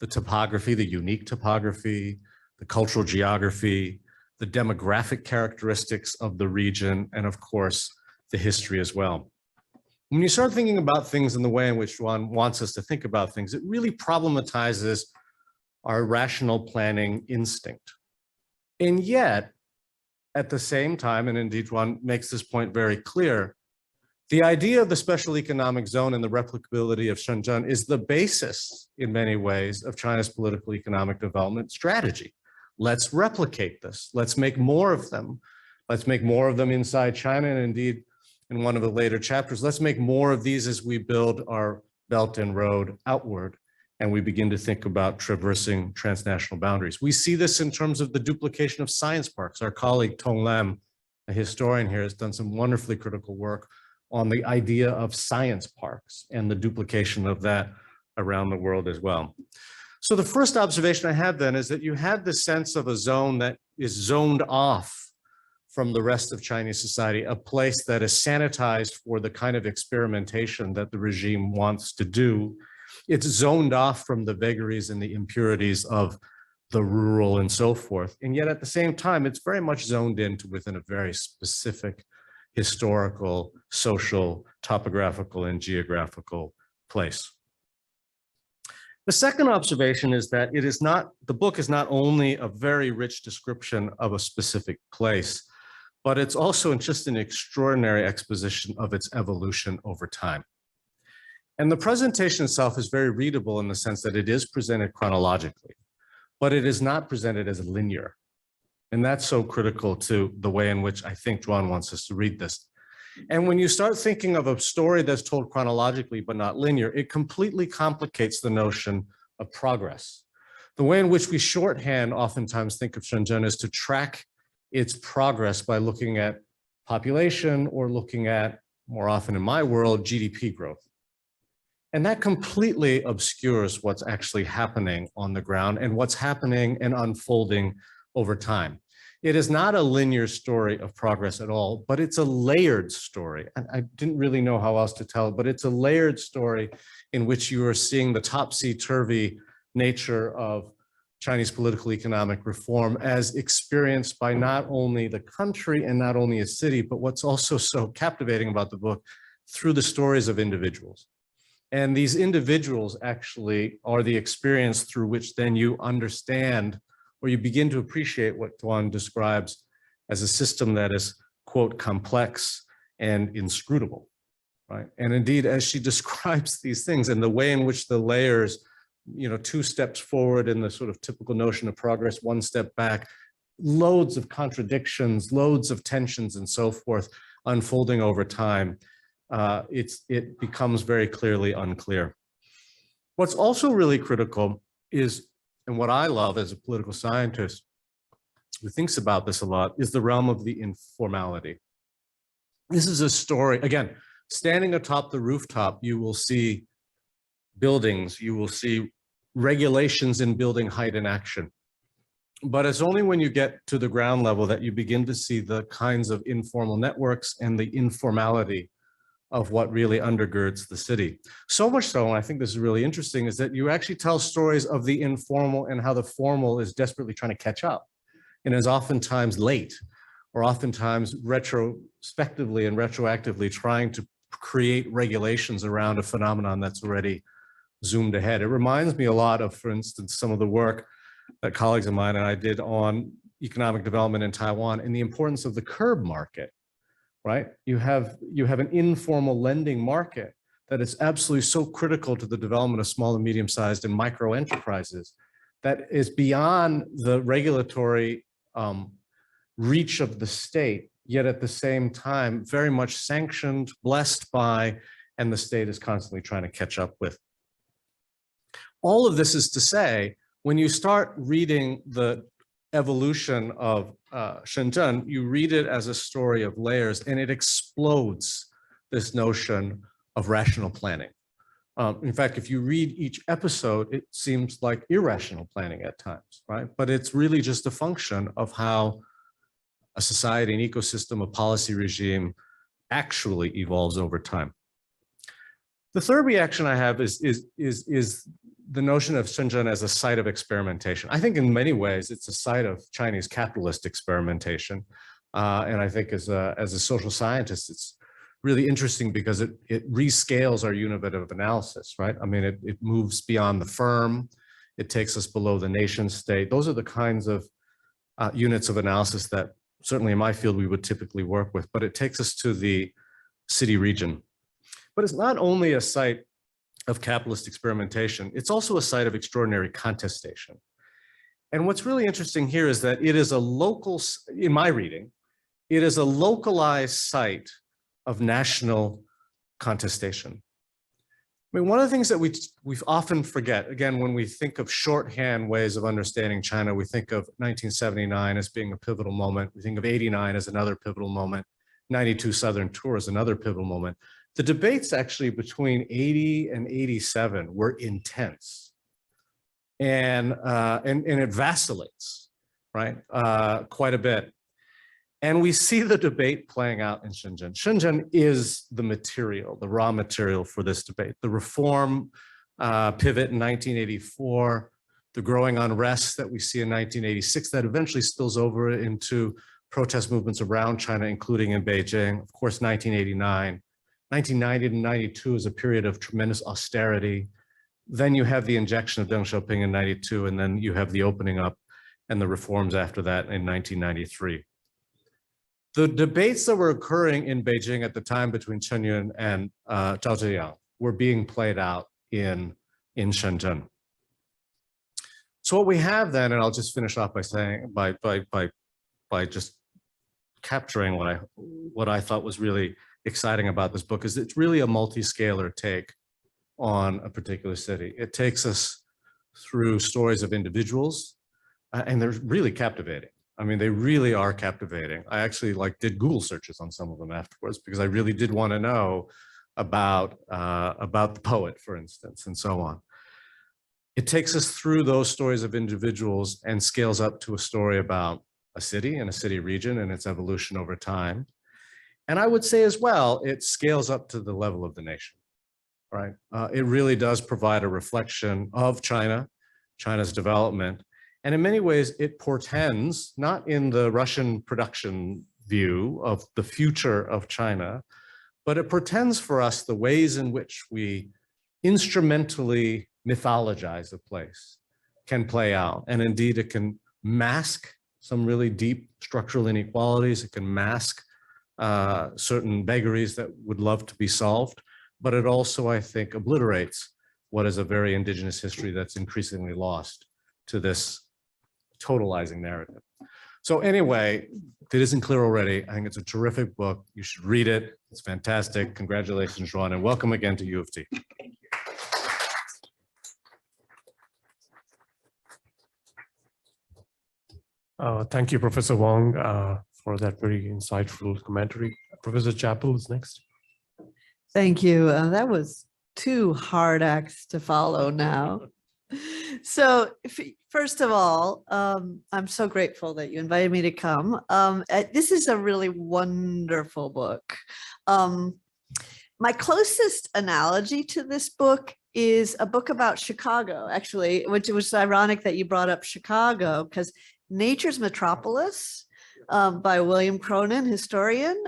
the topography, the unique topography, the cultural geography, the demographic characteristics of the region, and of course, the history as well. When you start thinking about things in the way in which Juan wants us to think about things, it really problematizes our rational planning instinct. And yet, at the same time, and indeed Juan makes this point very clear, the idea of the special economic zone and the replicability of Shenzhen is the basis, in many ways, of China's political economic development strategy. Let's replicate this. Let's make more of them. Let's make more of them inside China. And indeed, in one of the later chapters, let's make more of these as we build our Belt and Road outward and we begin to think about traversing transnational boundaries. We see this in terms of the duplication of science parks. Our colleague Tong Lam, a historian here, has done some wonderfully critical work on the idea of science parks and the duplication of that around the world as well. So the first observation I had then is that you had the sense of a zone that is zoned off from the rest of Chinese society, a place that is sanitized for the kind of experimentation that the regime wants to do. It's zoned off from the vagaries and the impurities of the rural and so forth. And yet at the same time, it's very much zoned into within a very specific historical, social, topographical, and geographical place. The second observation is that the book is not only a very rich description of a specific place, but it's also just an extraordinary exposition of its evolution over time. And the presentation itself is very readable in the sense that it is presented chronologically, but it is not presented as linear. And that's so critical to the way in which I think Juan wants us to read this. And when you start thinking of a story that's told chronologically but not linear, it completely complicates the notion of progress. The way in which we shorthand oftentimes think of Shenzhen is to track its progress by looking at population or looking at, more often in my world, GDP growth. And that completely obscures what's actually happening on the ground and what's happening and unfolding over time. It is not a linear story of progress at all, but it's a layered story. And I didn't really know how else to tell it, but it's a layered story in which you are seeing the topsy-turvy nature of Chinese political economic reform as experienced by not only the country and not only a city, but what's also so captivating about the book, through the stories of individuals. And these individuals actually are the experience through which then you understand or you begin to appreciate what Juan describes as a system that is, quote, complex and inscrutable, right? And indeed, as she describes these things and the way in which the layers, you know, 2 steps forward in the sort of typical notion of progress, 1 step back, loads of contradictions, loads of tensions and so forth unfolding over time, it becomes very clearly unclear. What's also really critical is, and what I love as a political scientist who thinks about this a lot, is the realm of the informality. This is a story, again, standing atop the rooftop, you will see buildings, you will see regulations in building height and action. But it's only when you get to the ground level that you begin to see the kinds of informal networks and the informality of what really undergirds the city. So much so, and I think this is really interesting, is that you actually tell stories of the informal and how the formal is desperately trying to catch up and is oftentimes late or oftentimes retrospectively and retroactively trying to create regulations around a phenomenon that's already zoomed ahead. It reminds me a lot of, for instance, some of the work that colleagues of mine and I did on economic development in Taiwan and the importance of the curb market. Right? You have an informal lending market that is absolutely so critical to the development of small and medium-sized and micro enterprises that is beyond the regulatory reach of the state, yet at the same time, very much sanctioned, blessed by, and the state is constantly trying to catch up with. All of this is to say, when you start reading the evolution of Shenzhen, you read it as a story of layers, and it explodes this notion of rational planning. In fact, if you read each episode, it seems like irrational planning at times, right? But it's really just a function of how a society, an ecosystem, a policy regime actually evolves over time. The third reaction I have is the notion of Shenzhen as a site of experimentation. I think in many ways it's a site of Chinese capitalist experimentation. And I think as a social scientist, it's really interesting because it rescales our unit of analysis, right? I mean, it moves beyond the firm. It takes us below the nation state. Those are the kinds of units of analysis that certainly in my field we would typically work with, but it takes us to the city region. But it's not only a site of capitalist experimentation, it's also a site of extraordinary contestation. And what's really interesting here is that it is a local, in my reading, It is a localized site of national contestation. I mean, one of the things that we often forget, again, when we think of shorthand ways of understanding China, we think of 1979 as being a pivotal moment. We think of 89 as another pivotal moment. 92 Southern Tour is another pivotal moment. The debates actually between 80 and 87 were intense. And it vacillates, right, quite a bit. And we see the debate playing out in Shenzhen. Shenzhen is the material, the raw material for this debate. The reform pivot in 1984, the growing unrest that we see in 1986 that eventually spills over into protest movements around China, including in Beijing. Of course, 1989. 1990 to 92 is a period of tremendous austerity. Then you have the injection of Deng Xiaoping in 92, and then you have the opening up and the reforms after that in 1993. The debates that were occurring in Beijing at the time between Chen Yun and Zhao Ziyang were being played out in Shenzhen. So what we have then, and I'll just finish off by saying, by just capturing what I thought was really exciting about this book, is it's really a multi-scalar take on a particular city. It takes us through stories of individuals, and they're really captivating. I mean, they really are captivating. I actually did Google searches on some of them afterwards because I really did want to know about the poet, for instance, and so on. It takes us through those stories of individuals and scales up to a story about a city and a city region and its evolution over time. And I would say as well, it scales up to the level of the nation, right? It really does provide a reflection of China, China's development. And in many ways, it portends, not in the Russian production view of the future of China, but it portends for us the ways in which we instrumentally mythologize a place can play out. And indeed, it can mask some really deep structural inequalities. It can mask certain vagaries that would love to be solved. But it also, I think, obliterates what is a very indigenous history that's increasingly lost to this totalizing narrative. So anyway, if it isn't clear already, I think it's a terrific book. You should read it. It's fantastic. Congratulations, Juan, and welcome again to U of T. Thank you, Professor Huang, for that very insightful commentary. Professor Chappell is next. Thank you. That was 2 hard acts to follow now. So first of all, I'm so grateful that you invited me to come. This is a really wonderful book. My closest analogy to this book is a book about Chicago, actually, which was ironic that you brought up Chicago, because Nature's Metropolis by William Cronin, historian,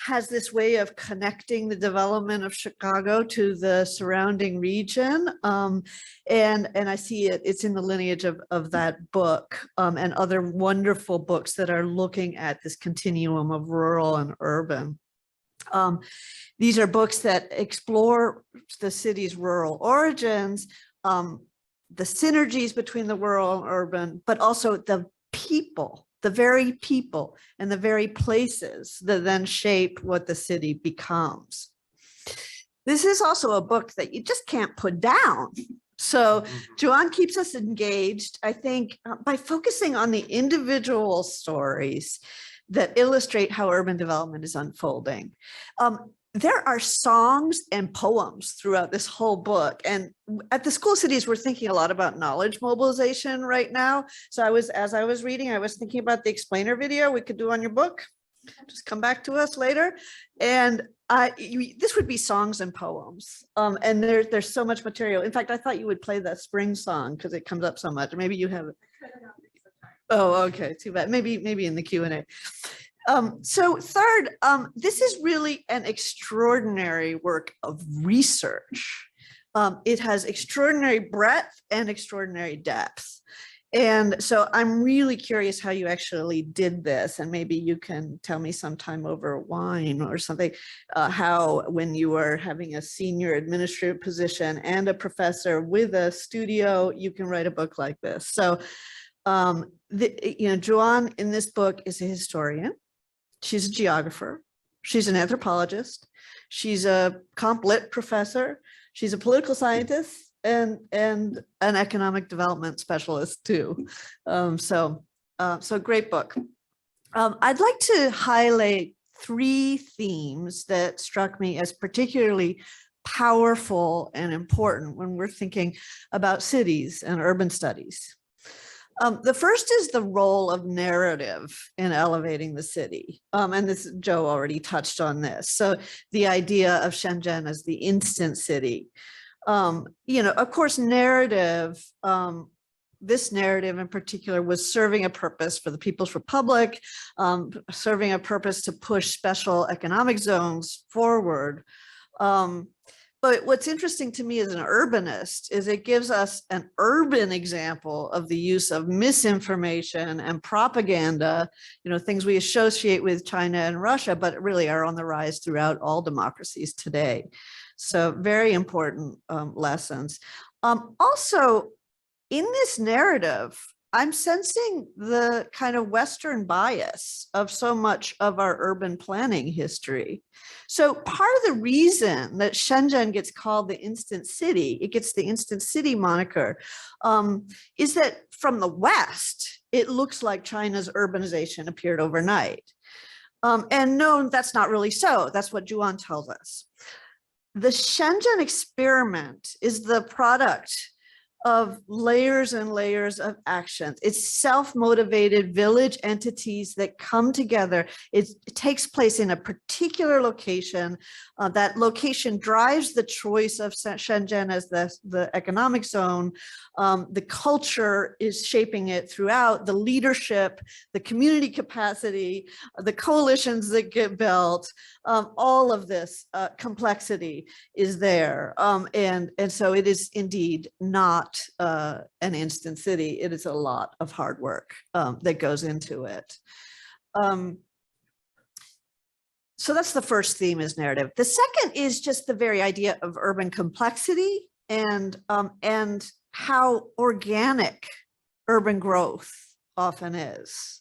has this way of connecting the development of Chicago to the surrounding region. And I see it's in the lineage of that book and other wonderful books that are looking at this continuum of rural and urban. These are books that explore the city's rural origins, the synergies between the rural and urban, but also the people, the very people and the very places that then shape what the city becomes. This is also a book that you just can't put down. So Juan keeps us engaged, I think, by focusing on the individual stories that illustrate how urban development is unfolding. There are songs and poems throughout this whole book. And at the School Cities, we're thinking a lot about knowledge mobilization right now. So as I was reading, I was thinking about the explainer video we could do on your book. Just come back to us later. And this would be songs and poems. And there's so much material. In fact, I thought you would play the spring song because it comes up so much. Maybe you have it. Oh, okay, too bad. Maybe in the Q&A. So third, this is really an extraordinary work of research. It has extraordinary breadth and extraordinary depth. And so I'm really curious how you actually did this. And maybe you can tell me sometime over wine or something, how when you were having a senior administrative position and a professor with a studio, you can write a book like this. So, Juan in this book is a historian. She's a geographer. She's an anthropologist. She's a comp lit professor. She's a political scientist and an economic development specialist too. So great book. I'd like to highlight 3 themes that struck me as particularly powerful and important when we're thinking about cities and urban studies. The first is the role of narrative in elevating the city. And this, Joe already touched on this. So the idea of Shenzhen as the instant city. Of course, narrative, this narrative in particular was serving a purpose for the People's Republic, serving a purpose to push special economic zones forward. But what's interesting to me as an urbanist is it gives us an urban example of the use of misinformation and propaganda, things we associate with China and Russia, but really are on the rise throughout all democracies today. So very important lessons. Also, in this narrative, I'm sensing the kind of Western bias of so much of our urban planning history. So part of the reason that Shenzhen gets called the instant city, it gets the instant city moniker, is that from the West, it looks like China's urbanization appeared overnight. And no, that's not really so. That's what Juan tells us. The Shenzhen Experiment is the product of layers and layers of actions. It's self-motivated village entities that come together. It takes place in a particular location. That location drives the choice of Shenzhen as the economic zone. The culture is shaping it throughout, the leadership, the community capacity, the coalitions that get built, all of this complexity is there. And so it is indeed not an instant city. It is a lot of hard work that goes into it. So that's the first theme, is narrative. The second is just the very idea of urban complexity and how organic urban growth often is.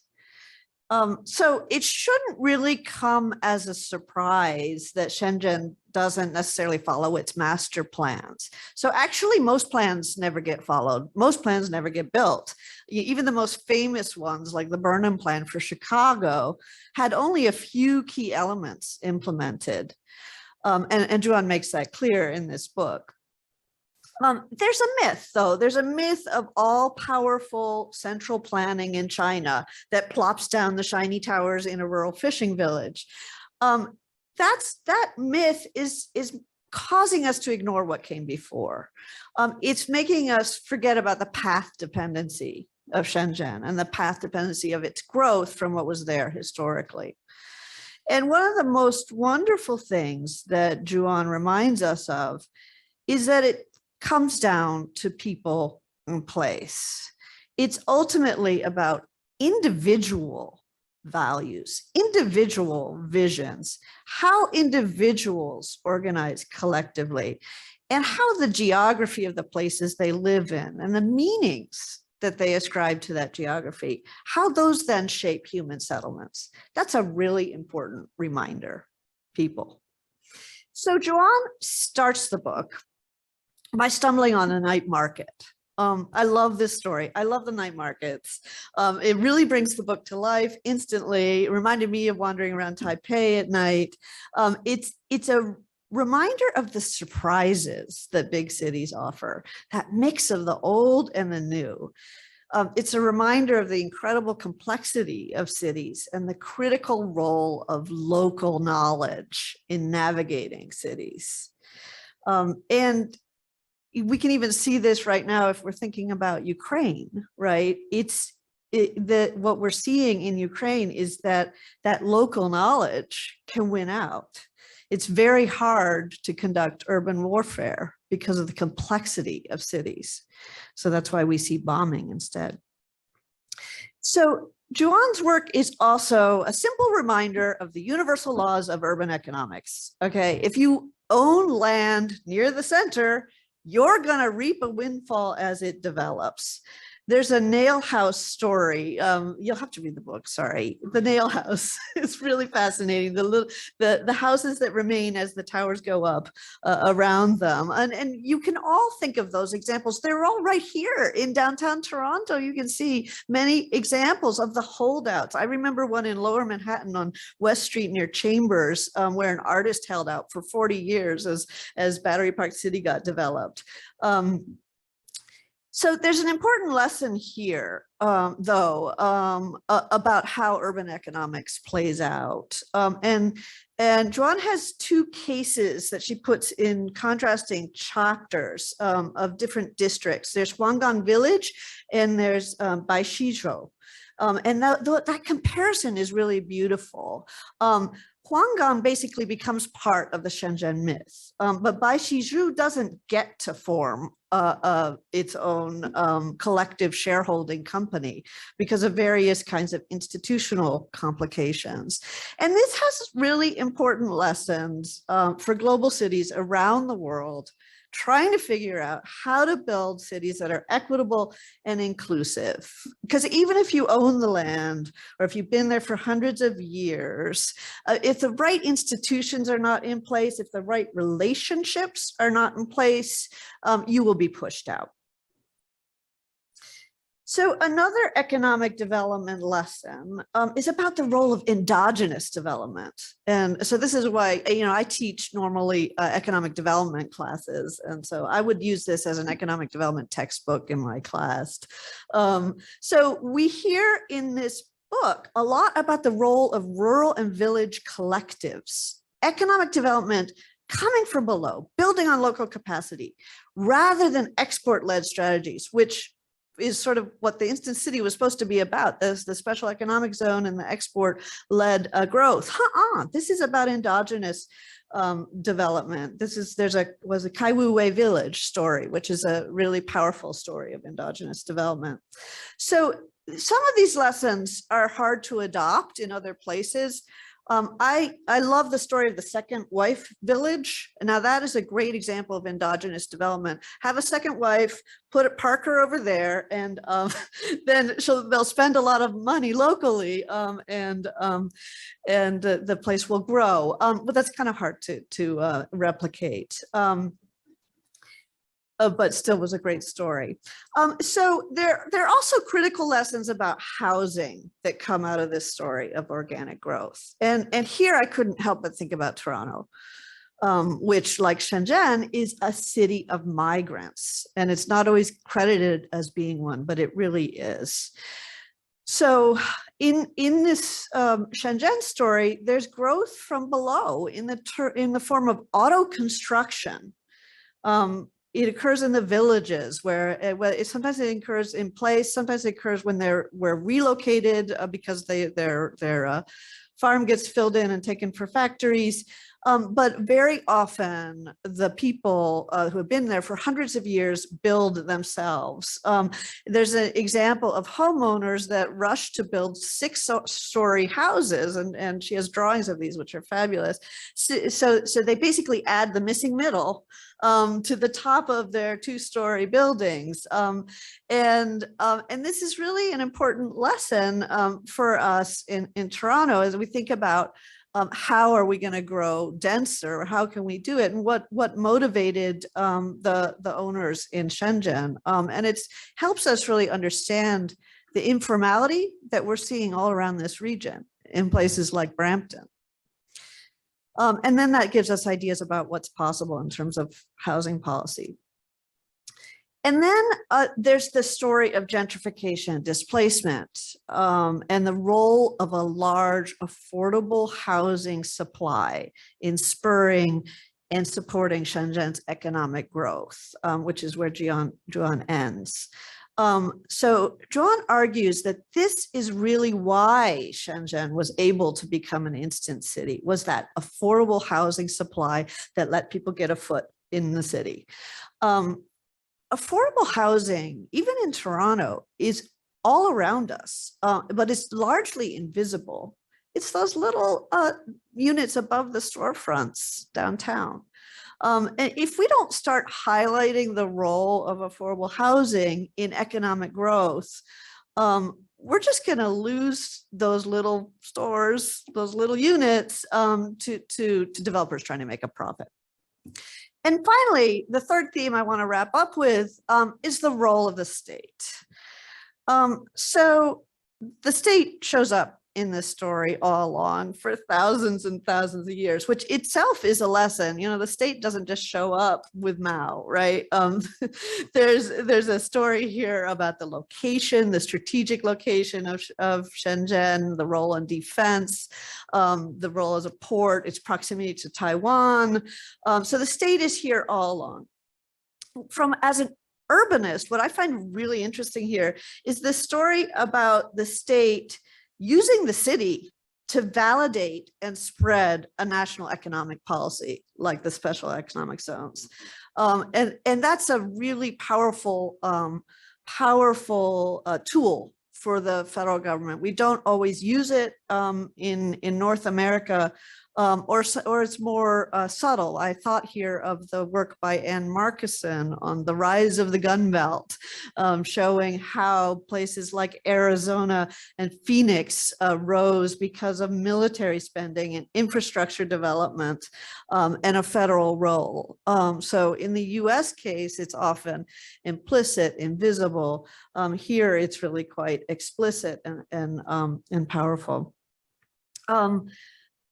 So it shouldn't really come as a surprise that Shenzhen doesn't necessarily follow its master plans. So actually most plans never get followed. Most plans never get built. Even the most famous ones like the Burnham Plan for Chicago had only a few key elements implemented. And Juan makes that clear in this book. There's a myth, though. There's a myth of all-powerful central planning in China that plops down the shiny towers in a rural fishing village. That myth is causing us to ignore what came before. It's making us forget about the path dependency of Shenzhen and the path dependency of its growth from what was there historically. And one of the most wonderful things that Juan reminds us of is that it comes down to people and place. It's ultimately about individual values, individual visions, how individuals organize collectively, and how the geography of the places they live in and the meanings that they ascribe to that geography, how those then shape human settlements. That's a really important reminder, people. So Juan starts the book by stumbling on a night market. I love this story. I love the night markets. It really brings the book to life instantly. It reminded me of wandering around Taipei at night. It's a reminder of the surprises that big cities offer, that mix of the old and the new. It's a reminder of the incredible complexity of cities and the critical role of local knowledge in navigating cities. And we can even see this right now if we're thinking about Ukraine, right? What we're seeing in Ukraine is that local knowledge can win out. It's very hard to conduct urban warfare because of the complexity of cities. So that's why we see bombing instead. So Juan's work is also a simple reminder of the universal laws of urban economics. Okay, if you own land near the center, you're going to reap a windfall as it develops. there's a nail house story. You'll have to read the book, sorry. The nail house is really fascinating. The houses that remain as the towers go up around them. And you can all think of those examples. They're all right here in downtown Toronto. You can see many examples of the holdouts. I remember one in Lower Manhattan on West Street near Chambers, where an artist held out for 40 years as Battery Park City got developed. So there's an important lesson here, though, about how urban economics plays out. And Juan has two cases that she puts in contrasting chapters of different districts. There's Huang Village and there's Baishizhou. And that comparison is really beautiful. Huang basically becomes part of the Shenzhen myth, but Baishizhou doesn't get to form its own collective shareholding company because of various kinds of institutional complications. And this has really important lessons for global cities around the world, trying to figure out how to build cities that are equitable and inclusive. Because even if you own the land, or if you've been there for hundreds of years, if the right institutions are not in place, if the right relationships are not in place, you will be pushed out. So another economic development lesson is about the role of endogenous development. And so this is why, I teach normally economic development classes. And so I would use this as an economic development textbook in my class. So we hear in this book a lot about the role of rural and village collectives, economic development coming from below, building on local capacity, rather than export-led strategies, which is sort of what the instant city was supposed to be about, the special economic zone and the export-led growth. This is about endogenous development. There was a Kai Wu Wei village story, which is a really powerful story of endogenous development. So some of these lessons are hard to adopt in other places. I love the story of the second wife village. Now that is a great example of endogenous development. Have a second wife, park her over there, and then they'll spend a lot of money locally, and the place will grow. But that's kind of hard to replicate. But still was a great story. So there are also critical lessons about housing that come out of this story of organic growth. And here I couldn't help but think about Toronto, which, like Shenzhen, is a city of migrants. And it's not always credited as being one, but it really is. So in this Shenzhen story, there's growth from below in the form of auto construction. It occurs in the villages where sometimes it occurs in place, sometimes it occurs when we're relocated because their farm gets filled in and taken for factories. But very often the people who have been there for hundreds of years build themselves. There's an example of homeowners that rush to build 6-story houses, and she has drawings of these, which are fabulous. So they basically add the missing middle to the top of their 2-story buildings. And this is really an important lesson for us in Toronto as we think about how are we going to grow denser? How can we do it? And what motivated the owners in Shenzhen? And it helps us really understand the informality that we're seeing all around this region in places like Brampton. And then that gives us ideas about what's possible in terms of housing policy. And then there's the story of gentrification, displacement, and the role of a large affordable housing supply in spurring and supporting Shenzhen's economic growth, which is where Juan ends. So Juan argues that this is really why Shenzhen was able to become an instant city, was that affordable housing supply that let people get a foot in the city. Affordable housing, even in Toronto, is all around us, but it's largely invisible. It's those little units above the storefronts downtown. And if we don't start highlighting the role of affordable housing in economic growth, we're just going to lose those little stores, those little units to developers trying to make a profit. And finally, the third theme I want to wrap up with is the role of the state. So the state shows up in this story all along for thousands and thousands of years, which itself is a lesson. You know, the state doesn't just show up with Mao, right? There's a story here about the location, the strategic location of Shenzhen, the role in defense, the role as a port, its proximity to Taiwan. So the state is here all along. As an urbanist, what I find really interesting here is the story about the state using the city to validate and spread a national economic policy like the special economic zones. And that's a really powerful tool for the federal government. We don't always use it in North America, or it's more subtle. I thought here of the work by Anne Markison on the rise of the gun belt, showing how places like Arizona and Phoenix rose because of military spending and infrastructure development and a federal role. So in the US case, it's often implicit, invisible. Here, it's really quite explicit and powerful.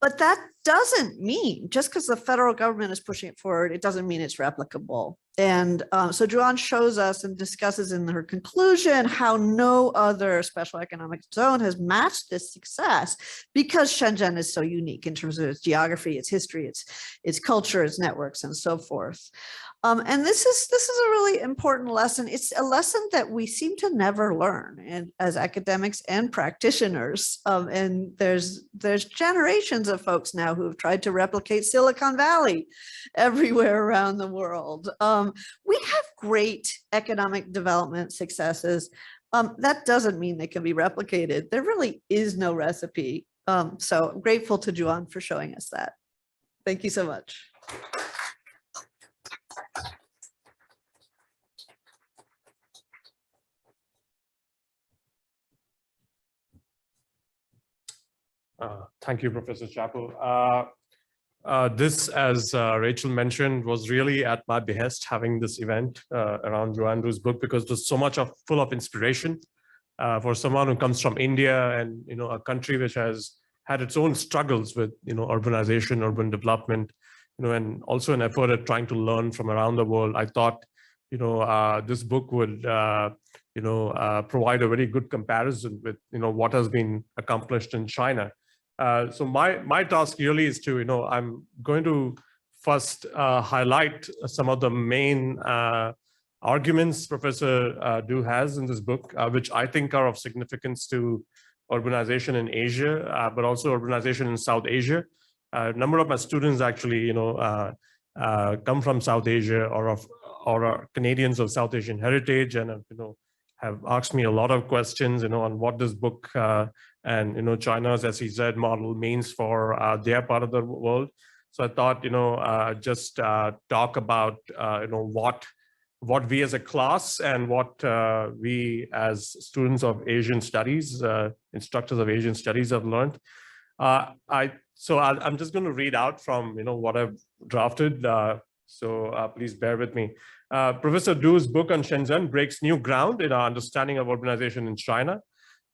But that doesn't mean, just because the federal government is pushing it forward, it doesn't mean it's replicable. And so Juan shows us and discusses in her conclusion how no other special economic zone has matched this success because Shenzhen is so unique in terms of its geography, its history, its culture, its networks, and so forth. And this is a really important lesson. It's a lesson that we seem to never learn as academics and practitioners. And there's generations of folks now who have tried to replicate Silicon Valley everywhere around the world. We have great economic development successes. That doesn't mean they can be replicated. There really is no recipe. So I'm grateful to Juan for showing us that. Thank you so much. Thank you, Professor Chappell. This, as Rachel mentioned, was really at my behest, having this event around Juan's book, because it was so much full of inspiration for someone who comes from India and, you know, a country which has had its own struggles with, you know, urbanization, urban development, you know, and also an effort at trying to learn from around the world. I thought, you know, this book would, you know, provide a very good comparison with, you know, what has been accomplished in China. So my task really is to, you know, I'm going to first highlight some of the main arguments Professor Du has in this book, which I think are of significance to urbanization in Asia, but also urbanization in South Asia. A number of my students actually, you know, come from South Asia or are Canadians of South Asian heritage, and you know, have asked me a lot of questions, you know, on what this book and, you know, China's SEZ model means for their part of the world. So I thought, you know, just talk about, you know, what we as a class and what we as students of Asian studies, instructors of Asian studies have learned. So I'm just going to read out from, you know, what I've drafted. So please bear with me. Professor Du's book on Shenzhen breaks new ground in our understanding of urbanization in China.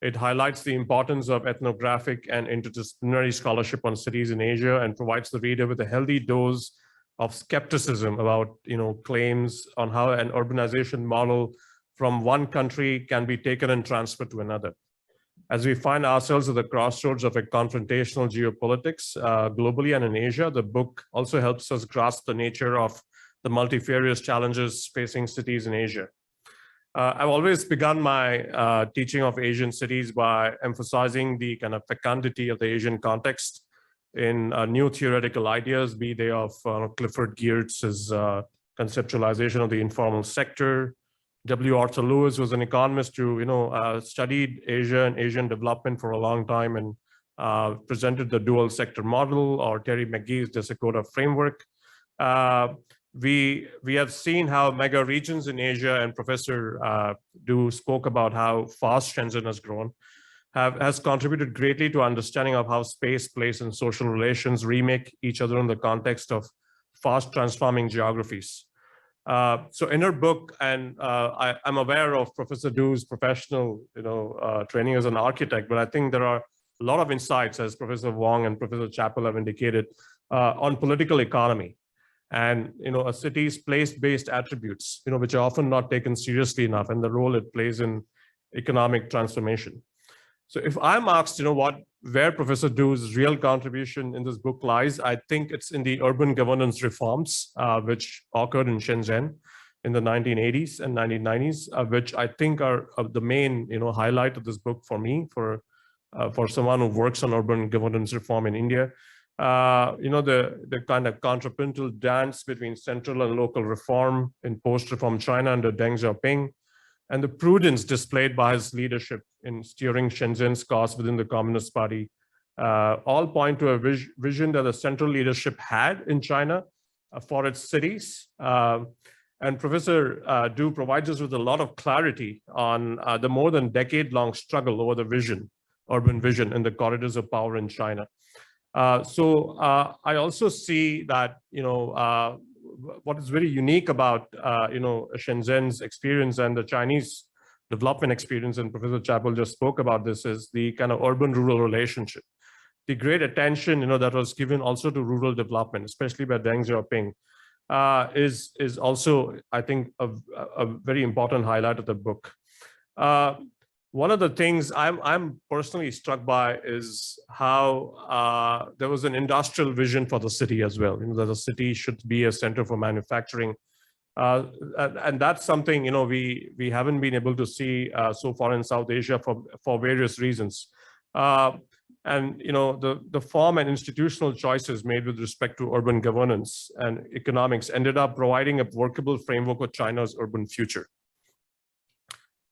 It highlights the importance of ethnographic and interdisciplinary scholarship on cities in Asia and provides the reader with a healthy dose of skepticism about, you know, claims on how an urbanization model from one country can be taken and transferred to another. As we find ourselves at the crossroads of a confrontational geopolitics globally and in Asia, the book also helps us grasp the nature of the multifarious challenges facing cities in Asia. I've always begun my teaching of Asian cities by emphasizing the kind of fecundity of the Asian context in new theoretical ideas, be they of Clifford Geertz's conceptualization of the informal sector. W. Arthur Lewis was an economist who, you know, studied Asia and Asian development for a long time and presented the dual sector model, or Terry McGee's Dakota framework. We have seen how mega regions in Asia, and Professor Du spoke about how fast Shenzhen has grown, has contributed greatly to understanding of how space, place, and social relations remake each other in the context of fast transforming geographies. So in her book, and I'm aware of Professor Du's professional, training as an architect, but I think there are a lot of insights, as Professor Huang and Professor Chappell have indicated, on political economy and a city's place-based attributes, which are often not taken seriously enough, and the role it plays in economic transformation. So if I'm asked, where Professor Du's real contribution in this book lies, I think it's in the urban governance reforms, which occurred in Shenzhen in the 1980s and 1990s, which I think are the main, highlight of this book for me, for someone who works on urban governance reform in India. The kind of contrapuntal dance between central and local reform in post-reform China under Deng Xiaoping, and the prudence displayed by his leadership in steering Shenzhen's course within the Communist Party, all point to a vision that the central leadership had in China for its cities. And Professor Du provides us with a lot of clarity on the more than decade-long struggle over the vision, urban vision, in the corridors of power in China. So I also see that, what is very unique about, Shenzhen's experience and the Chinese development experience, and Professor Chappell just spoke about this, is the kind of urban-rural relationship. The great attention, that was given also to rural development, especially by Deng Xiaoping, is also, I think, a very important highlight of the book. One of the things I'm personally struck by is how there was an industrial vision for the city as well, that the city should be a center for manufacturing. And that's something, we haven't been able to see so far in South Asia for various reasons. And, the form and institutional choices made with respect to urban governance and economics ended up providing a workable framework of China's urban future.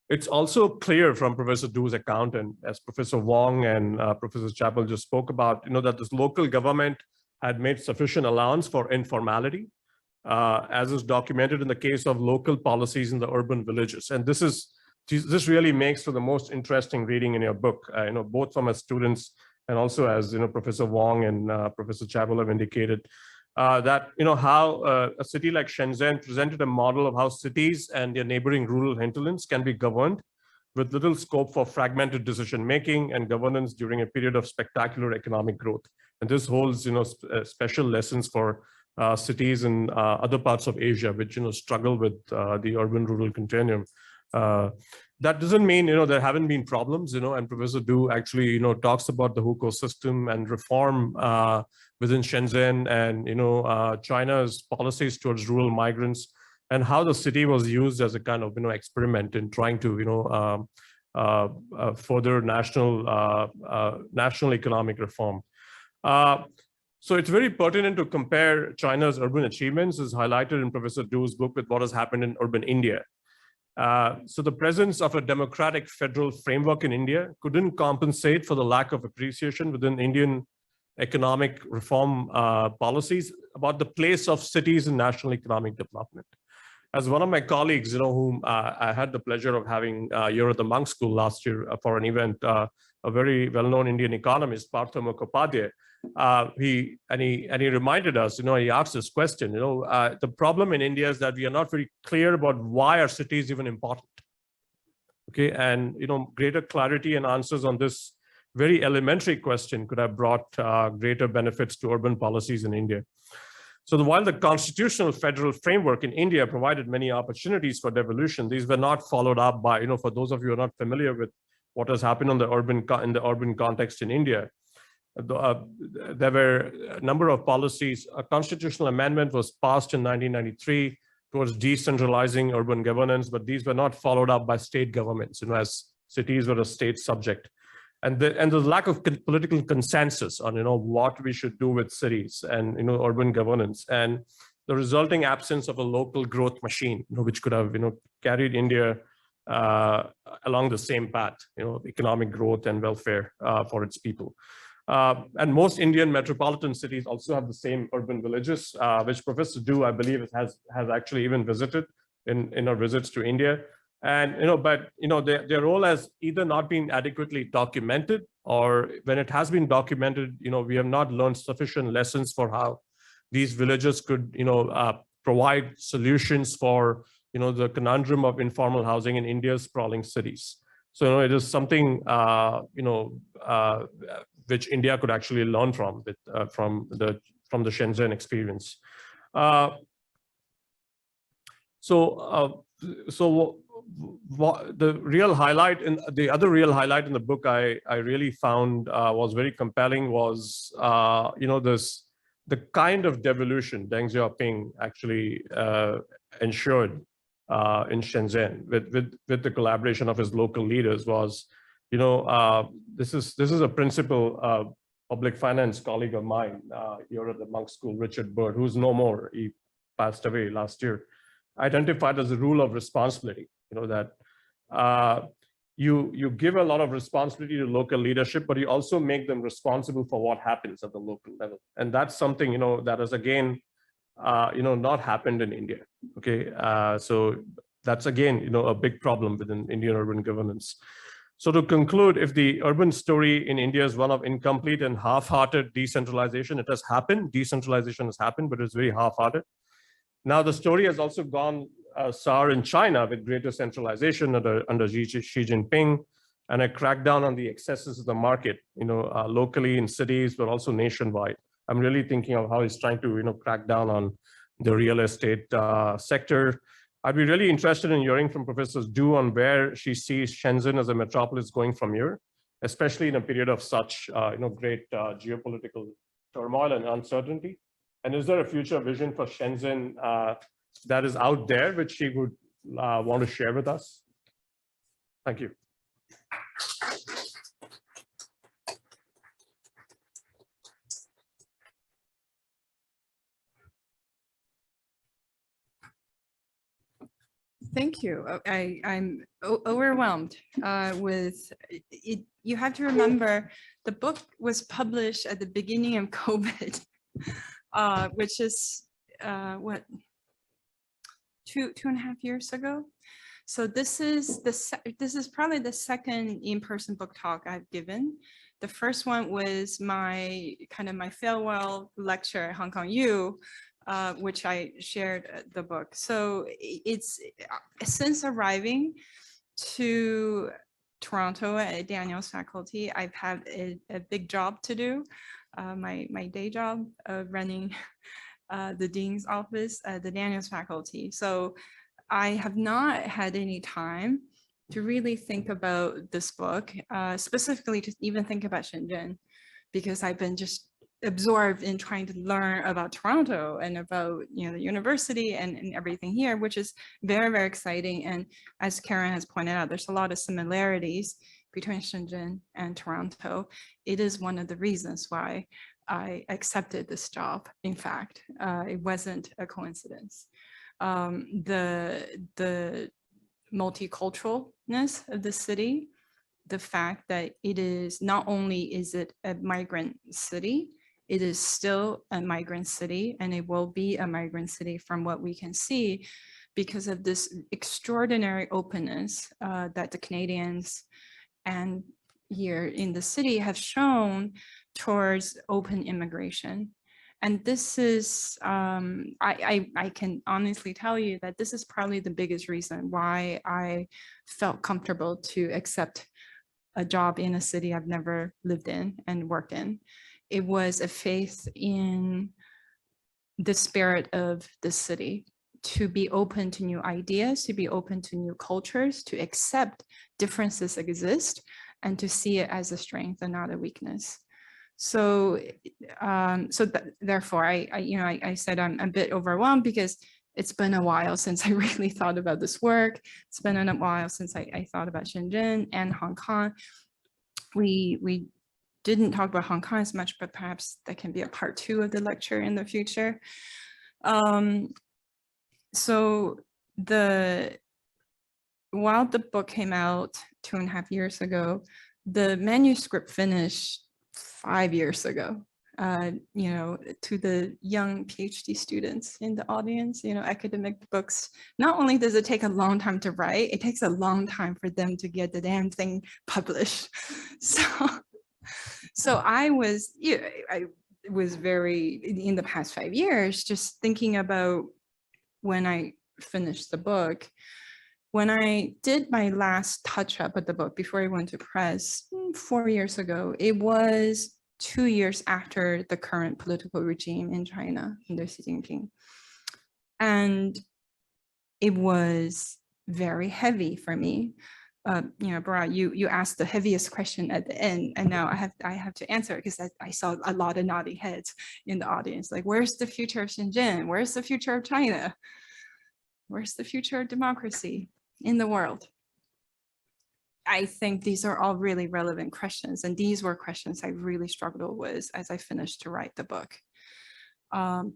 It's also clear from Professor Du's account, and as Professor Huang and Professor Chappell just spoke about, that this local government had made sufficient allowance for informality, as is documented in the case of local policies in the urban villages. And this really makes for the most interesting reading in your book, both from as students and also as Professor Huang and Professor Chappell have indicated. That how a city like Shenzhen presented a model of how cities and their neighboring rural hinterlands can be governed with little scope for fragmented decision making and governance during a period of spectacular economic growth. And this holds special lessons for cities in other parts of Asia, which struggle with the urban-rural continuum. That doesn't mean there haven't been problems, and Professor Du actually talks about the hukou system and reform within Shenzhen, and China's policies towards rural migrants, and how the city was used as a kind of experiment in trying to further national economic reform. So it's very pertinent to compare China's urban achievements, as highlighted in Professor Du's book, with what has happened in urban India. So the presence of a democratic federal framework in India couldn't compensate for the lack of appreciation within Indian economic reform policies about the place of cities in national economic development. As one of my colleagues, whom I had the pleasure of having here at the Monk School last year for an event, a very well-known Indian economist, Partha Mukhopadhyay, he reminded us, he asked this question, the problem in India is that we are not very clear about why our city is even important. Okay, and greater clarity and answers on this very elementary question could have brought greater benefits to urban policies in India. So while the constitutional federal framework in India provided many opportunities for devolution, these were not followed up by, for those of you who are not familiar with what has happened in the urban context in India, there were a number of policies. A constitutional amendment was passed in 1993 towards decentralizing urban governance, but these were not followed up by state governments, as cities were a state subject. And the lack of political consensus on what we should do with cities and urban governance, and the resulting absence of a local growth machine, which could have carried India along the same path, economic growth and welfare for its people. And most Indian metropolitan cities also have the same urban villages, which Professor Du, I believe, has actually even visited in our visits to India. And but their role has either not been adequately documented, or when it has been documented, we have not learned sufficient lessons for how these villages could provide solutions for the conundrum of informal housing in India's sprawling cities. So it is something which India could actually learn from the Shenzhen experience. The real highlight the other real highlight in the book I really found was very compelling was the kind of devolution Deng Xiaoping actually ensured in Shenzhen with the collaboration of his local leaders. Was this is a principal public finance colleague of mine here at the Monk School, Richard Bird, who's no more. He passed away last year. Identified as the rule of responsibility, that you give a lot of responsibility to local leadership, but you also make them responsible for what happens at the local level. And that's something, that has again, not happened in India. Okay, so that's again, a big problem within Indian urban governance. So to conclude, if the urban story in India is one of incomplete and half-hearted decentralization, it has happened. Decentralization has happened, but it's very half-hearted. Now, the story has also gone sour in China with greater centralization under Xi Jinping and a crackdown on the excesses of the market, locally in cities, but also nationwide. I'm really thinking of how he's trying to, crack down on the real estate sector. I'd be really interested in hearing from Professor Du on where she sees Shenzhen as a metropolis going from here, especially in a period of such, great geopolitical turmoil and uncertainty. And is there a future vision for Shenzhen that is out there, which she would want to share with us? Thank you. Thank you. I'm overwhelmed with it. You have to remember the book was published at the beginning of COVID, which is what, two and a half years ago. So this is probably the second in-person book talk I've given. The first one was my farewell lecture at Hong Kong U, which I shared the book. So it's since arriving to Toronto at Daniel's faculty, I've had a big job to do. My day job of running the dean's office at the Daniel's faculty. So I have not had any time to really think about this book, specifically to even think about Shenzhen, because I've been just absorbed in trying to learn about Toronto and about the university and everything here, which is very, very exciting. And as Karen has pointed out, there's a lot of similarities between Shenzhen and Toronto. It is one of the reasons why I accepted this job. In fact, it wasn't a coincidence. The multiculturalness of the city, the fact that it is not only is it a migrant city, it is still a migrant city, and it will be a migrant city from what we can see because of this extraordinary openness that the Canadians and here in the city have shown towards open immigration. And this is, I can honestly tell you that this is probably the biggest reason why I felt comfortable to accept a job in a city I've never lived in and worked in. It was a faith in the spirit of the city, to be open to new ideas, to be open to new cultures, to accept differences exist, and to see it as a strength and not a weakness. So, therefore, I said I'm a bit overwhelmed because it's been a while since I really thought about this work. It's been a while since I thought about Shenzhen and Hong Kong. We didn't talk about Hong Kong as much, but perhaps that can be a part 2 of the lecture in the future. So while the book came out 2.5 years ago, the manuscript finished 5 years ago. You know, to the young PhD students in the audience, you know, academic books, not only does it take a long time to write, it takes a long time for them to get the damn thing published. So I was, you know, I was very, in the past 5 years, just thinking about when I finished the book. When I did my last touch up of the book before I went to press 4 years ago, it was 2 years after the current political regime in China under Xi Jinping. And it was very heavy for me. You know, Bharat, you asked the heaviest question at the end, and now I have to answer it because I saw a lot of nodding heads in the audience. Like, where's the future of Shenzhen? Where's the future of China? Where's the future of democracy in the world? I think these are all really relevant questions, and these were questions I really struggled with as I finished to write the book.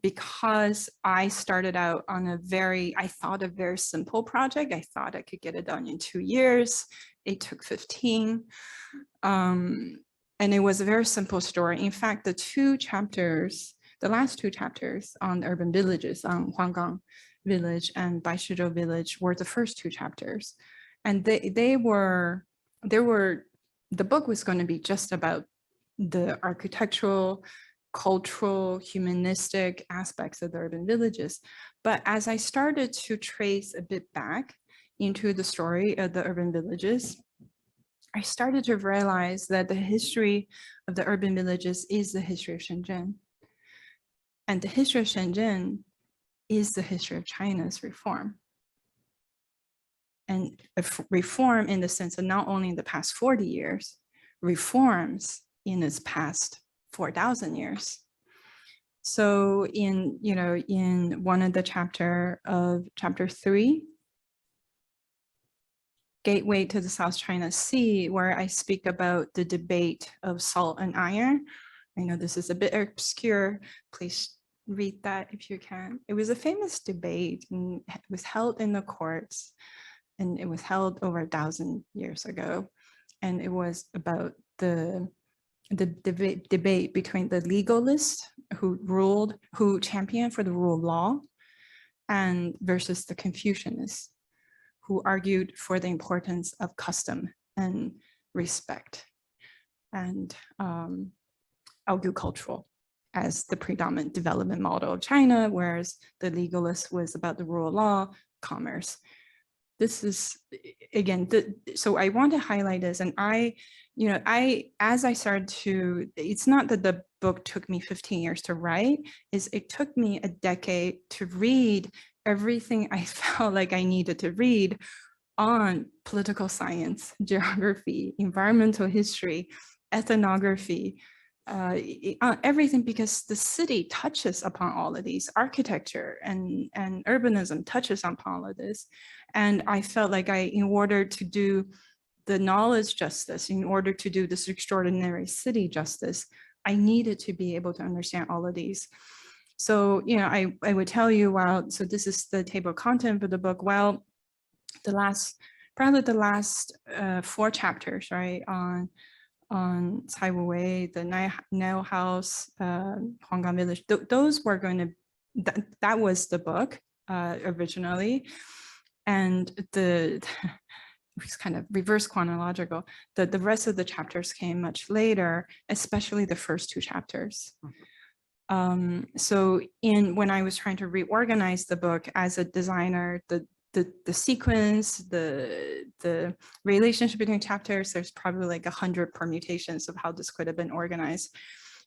Because I started out on I thought a very simple project. I thought I could get it done in 2 years. It took 15. And it was a very simple story. In fact, the last two chapters on urban villages, on Huang village and Baishizhou village, were the first 2 chapters. And the book was going to be just about the architectural, cultural, humanistic aspects of the urban villages. But as I started to trace a bit back into the story of the urban villages, I started to realize that the history of the urban villages is the history of Shenzhen. And the history of Shenzhen is the history of China's reform. And reform in the sense of not only in the past 40 years, reforms in its past 4,000 years. So in one of the chapter 3, Gateway to the South China Sea, where I speak about the debate of salt and iron. I know this is a bit obscure. Please read that if you can. It was a famous debate, and it was held in the courts, and it was held over 1,000 years ago. And it was about the debate between the legalists who championed for the rule of law, and versus the Confucianists who argued for the importance of custom and respect and agricultural as the predominant development model of China, whereas the legalist was about the rule of law, commerce. This is, again, so I want to highlight this. And as I started to, it's not that the book took me 15 years to write, it took me a decade to read everything I felt like I needed to read on political science, geography, environmental history, ethnography, everything, because the city touches upon all of these, architecture and urbanism touches upon all of this. And I felt like in order to do the knowledge justice, in order to do this extraordinary city justice, I needed to be able to understand all of these. So, I would tell you, so this is the table of content for the book. Well, probably the last 4 chapters, right, on Cai Wu, the Nile House, Huang Village, those were going to, that was the book originally. And it was kind of reverse chronological. The rest of the chapters came much later, especially the first 2 chapters. So when I was trying to reorganize the book as a designer, the sequence, the relationship between chapters, there's probably like 100 permutations of how this could have been organized.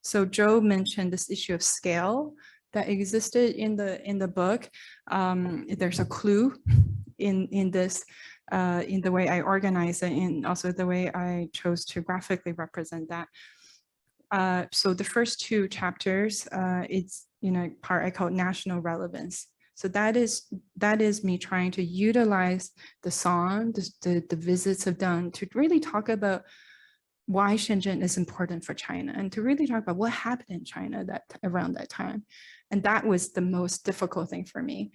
So Joe mentioned this issue of scale that existed in the book. There's a clue in this, in the way I organize it, and also the way I chose to graphically represent that. So the first 2 chapters, it's part I call national relevance. So that is me trying to utilize the song, the visits I've done to really talk about why Shenzhen is important for China, and to really talk about what happened in China around that time. And that was the most difficult thing for me,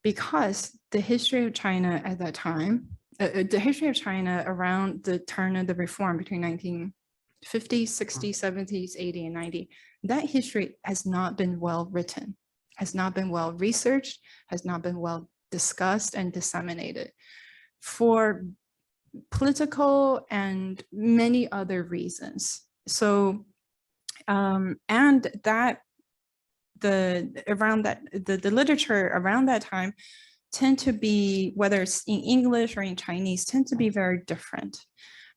because the history of China at that time, the history of China around the turn of the reform between 50s, 60s, 70s, 80, and 90. That history has not been well written, has not been well researched, has not been well discussed and disseminated for political and many other reasons. So, and that the literature around that time tend to be, whether it's in English or in Chinese, tend to be very different.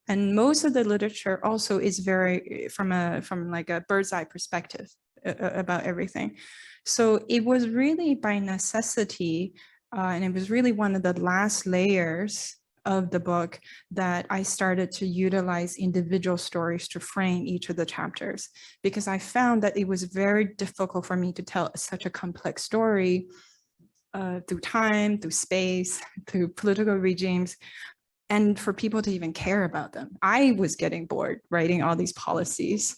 And most of the literature also is very from like a bird's eye perspective about everything. So it was really by necessity, and it was really one of the last layers of the book that I started to utilize individual stories to frame each of the chapters, because I found that it was very difficult for me to tell such a complex story through time, through space, through political regimes, and for people to even care about them. I was getting bored writing all these policies.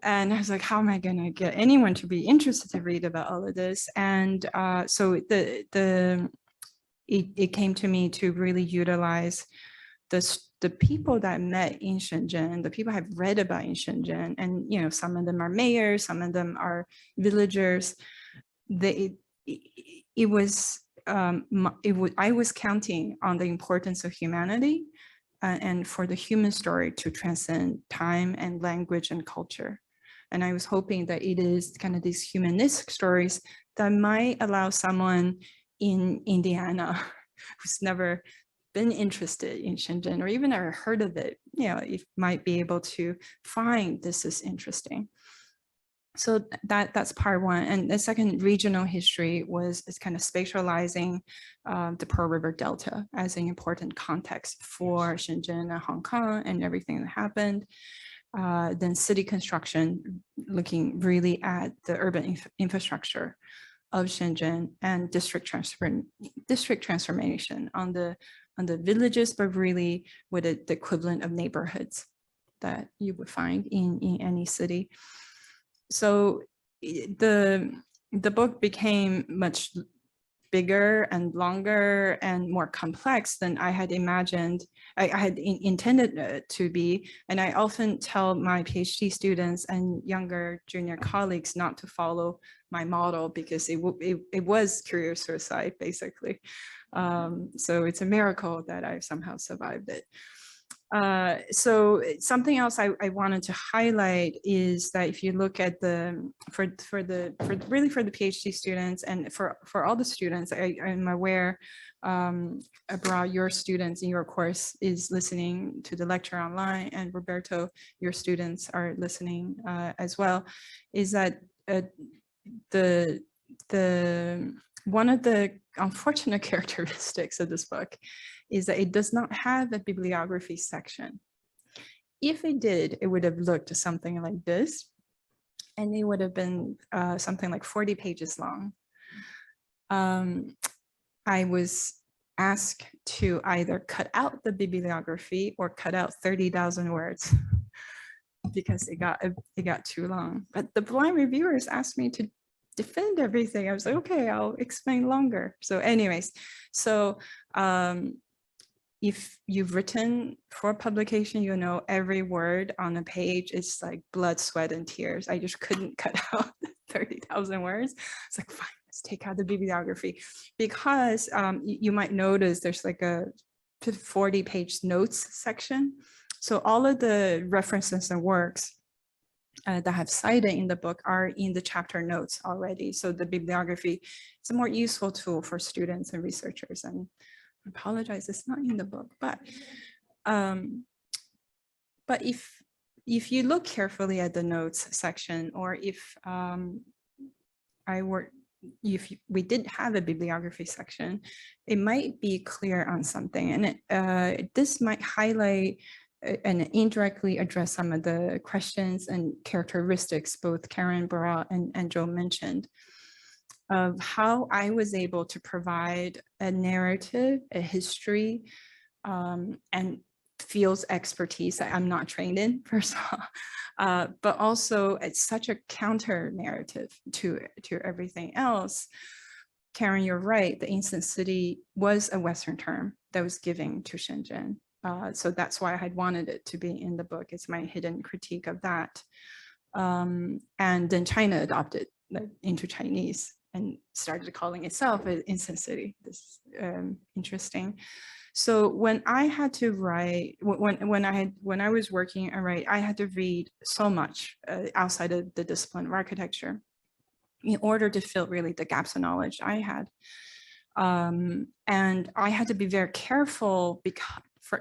And I was like, how am I going to get anyone to be interested to read about all of this? And so it came to me to really utilize the people that I met in Shenzhen, the people I've read about in Shenzhen, and some of them are mayors, some of them are villagers. I was counting on the importance of humanity and for the human story to transcend time and language and culture. And I was hoping that it is kind of these humanistic stories that might allow someone in Indiana who's never been interested in Shenzhen or even ever heard of it, it might be able to find this is interesting. So that's part one. And the second, regional history, is kind of spatializing the Pearl River Delta as an important context for Shenzhen and Hong Kong and everything that happened. Then city construction, looking really at the urban infrastructure of Shenzhen, and district transformation on the villages, but really with the equivalent of neighborhoods that you would find in any city. So the book became much bigger and longer and more complex than I had imagined. I had intended it to be. And I often tell my PhD students and younger junior colleagues not to follow my model, because it was career suicide, basically. So it's a miracle that I somehow survived it. So something else I wanted to highlight is that if you look at for the PhD students and for all the students, I'm aware about your students in your course is listening to the lecture online, and Roberto, your students are listening as well, is that one of the unfortunate characteristics of this book is that it does not have a bibliography section. If it did, it would have looked something like this, and it would have been something like 40 pages long. I was asked to either cut out the bibliography or cut out 30,000 words because it got too long. But the blind reviewers asked me to defend everything. I was like, okay, I'll explain longer. So anyways, so if you've written for publication, every word on a page is like blood, sweat, and tears. I just couldn't cut out 30,000 words. It's like, fine, let's take out the bibliography, because you might notice there's like a 40-page notes section. So all of the references and works that I have cited in the book are in the chapter notes already. So the bibliography is a more useful tool for students and researchers. And I apologize, it's not in the book, but if you look carefully at the notes section, or if we did have a bibliography section, it might be clear on something, and this might highlight and indirectly address some of the questions and characteristics both Karen, Barat, and Joe mentioned, of how I was able to provide a narrative, a history, and fields expertise that I'm not trained in, first of all, but also it's such a counter narrative to everything else. Karen, you're right, the ancient city was a Western term that was given to Shenzhen So that's why I had wanted it to be in the book. It's my hidden critique of that. And then China adopted into Chinese and started calling itself an instant city. This is interesting. So when I had to write, when I was working and write, I had to read so much outside of the discipline of architecture in order to fill really the gaps of knowledge I had. And I had to be very careful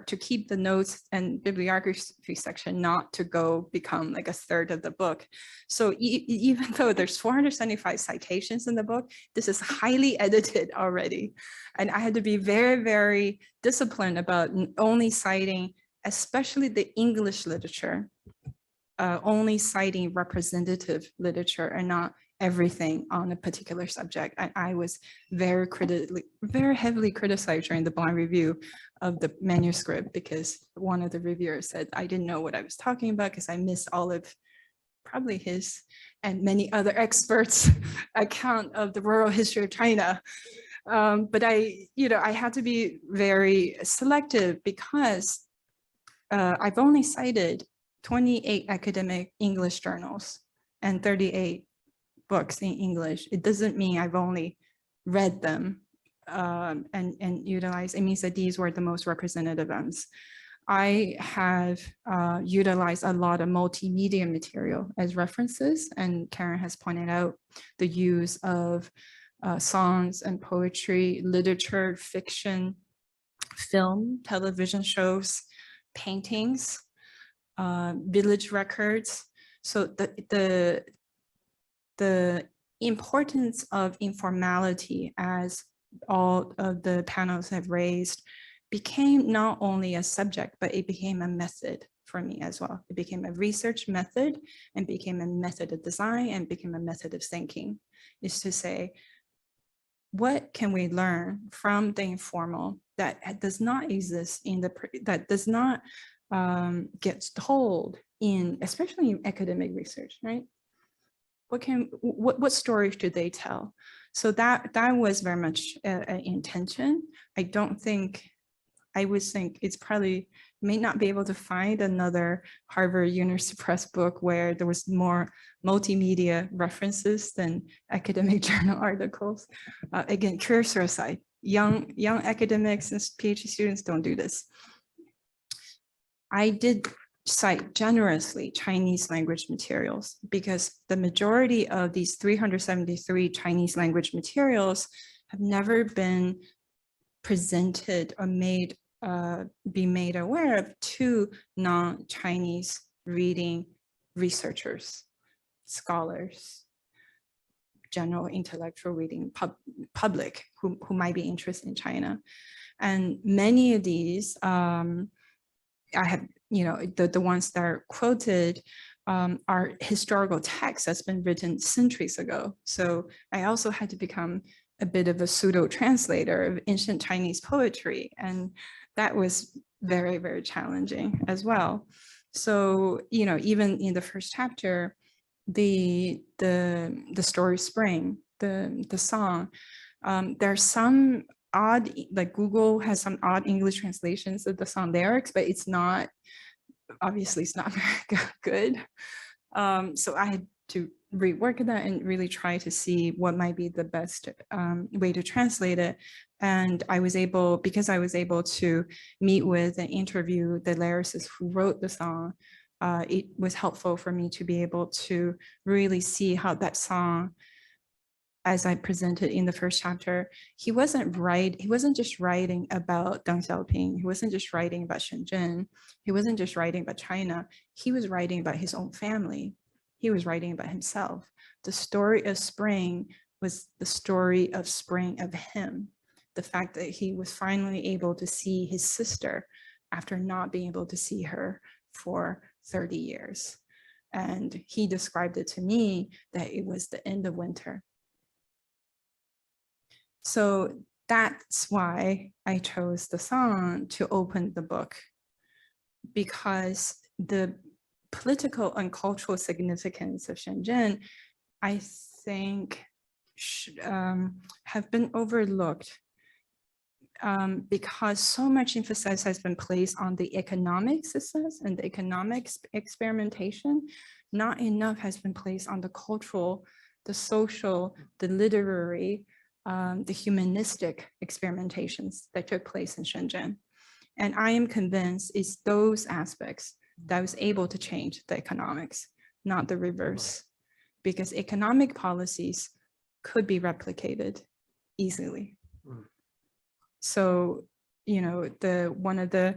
to keep the notes and bibliography section not to go become like a third of the book. So even though there's 475 citations in the book, this is highly edited already. And I had to be very, very disciplined about only citing, especially the English literature, only citing representative literature and not everything on a particular subject. And I was very heavily criticized during the blind review of the manuscript because one of the reviewers said I didn't know what I was talking about because I missed all of probably his and many other experts' account of the rural history of China. But I had to be very selective because I've only cited 28 academic English journals and 38 books in English. It doesn't mean I've only read them and utilized. It means that these were the most representative ones. I have utilized a lot of multimedia material as references, and Karen has pointed out the use of songs and poetry, literature, fiction, film, television shows, paintings, village records. So the importance of informality, as all of the panels have raised, became not only a subject, but it became a method for me as well. It became a research method and became a method of design and became a method of thinking, is to say, what can we learn from the informal that does not exist in that does not get told in, especially in academic research, right? What stories do they tell? So that was very much an intention. I would think it's probably may not be able to find another Harvard University Press book where there was more multimedia references than academic journal articles. Again, cursor aside, young academics and PhD students don't do this. I did cite generously Chinese language materials because the majority of these 373 Chinese language materials have never been presented or be made aware of to non-Chinese reading researchers, scholars, general intellectual reading public who might be interested in China. And many of these, I have, the ones that are quoted are historical texts that's been written centuries ago. So I also had to become a bit of a pseudo translator of ancient Chinese poetry. And that was very, very challenging as well. So, even in the first chapter, the story Spring, the song, there's some odd, like Google has some odd English translations of the song lyrics, but it's not, obviously it's not very good. So I had to rework that and really try to see what might be the best way to translate it. And because I was able to meet with and interview the lyricist who wrote the song, it was helpful for me to be able to really see how that song, as I presented in the first chapter, he wasn't just writing about Deng Xiaoping. He wasn't just writing about Shenzhen. He wasn't just writing about China. He was writing about his own family. He was writing about himself. The story of Spring was the story of Spring of him. The fact that he was finally able to see his sister after not being able to see her for 30 years. And he described it to me that it was the end of winter. So that's why I chose the song to open the book, because the political and cultural significance of Shenzhen, I think, have been overlooked because so much emphasis has been placed on the economic success and the economic experimentation, not enough has been placed on the cultural, the social, the literary, the humanistic experimentations that took place in Shenzhen. And I am convinced it's those aspects that was able to change the economics, not the reverse, because economic policies could be replicated easily. So, you know, one of the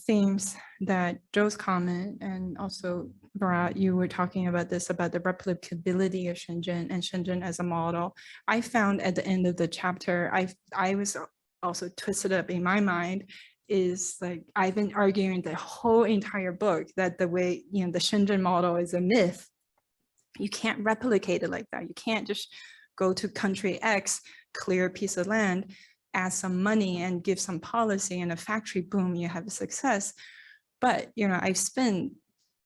themes that Joe's comment, and also Bharat, you were talking about this, about the replicability of Shenzhen and Shenzhen as a model. I found at the end of the chapter, I was also twisted up in my mind, is like, I've been arguing the whole entire book that the way, you know, the Shenzhen model is a myth. You can't replicate it like that. You can't just go to country X, clear a piece of land, add some money and give some policy and a factory, boom, you have a success. But, you know, I've spent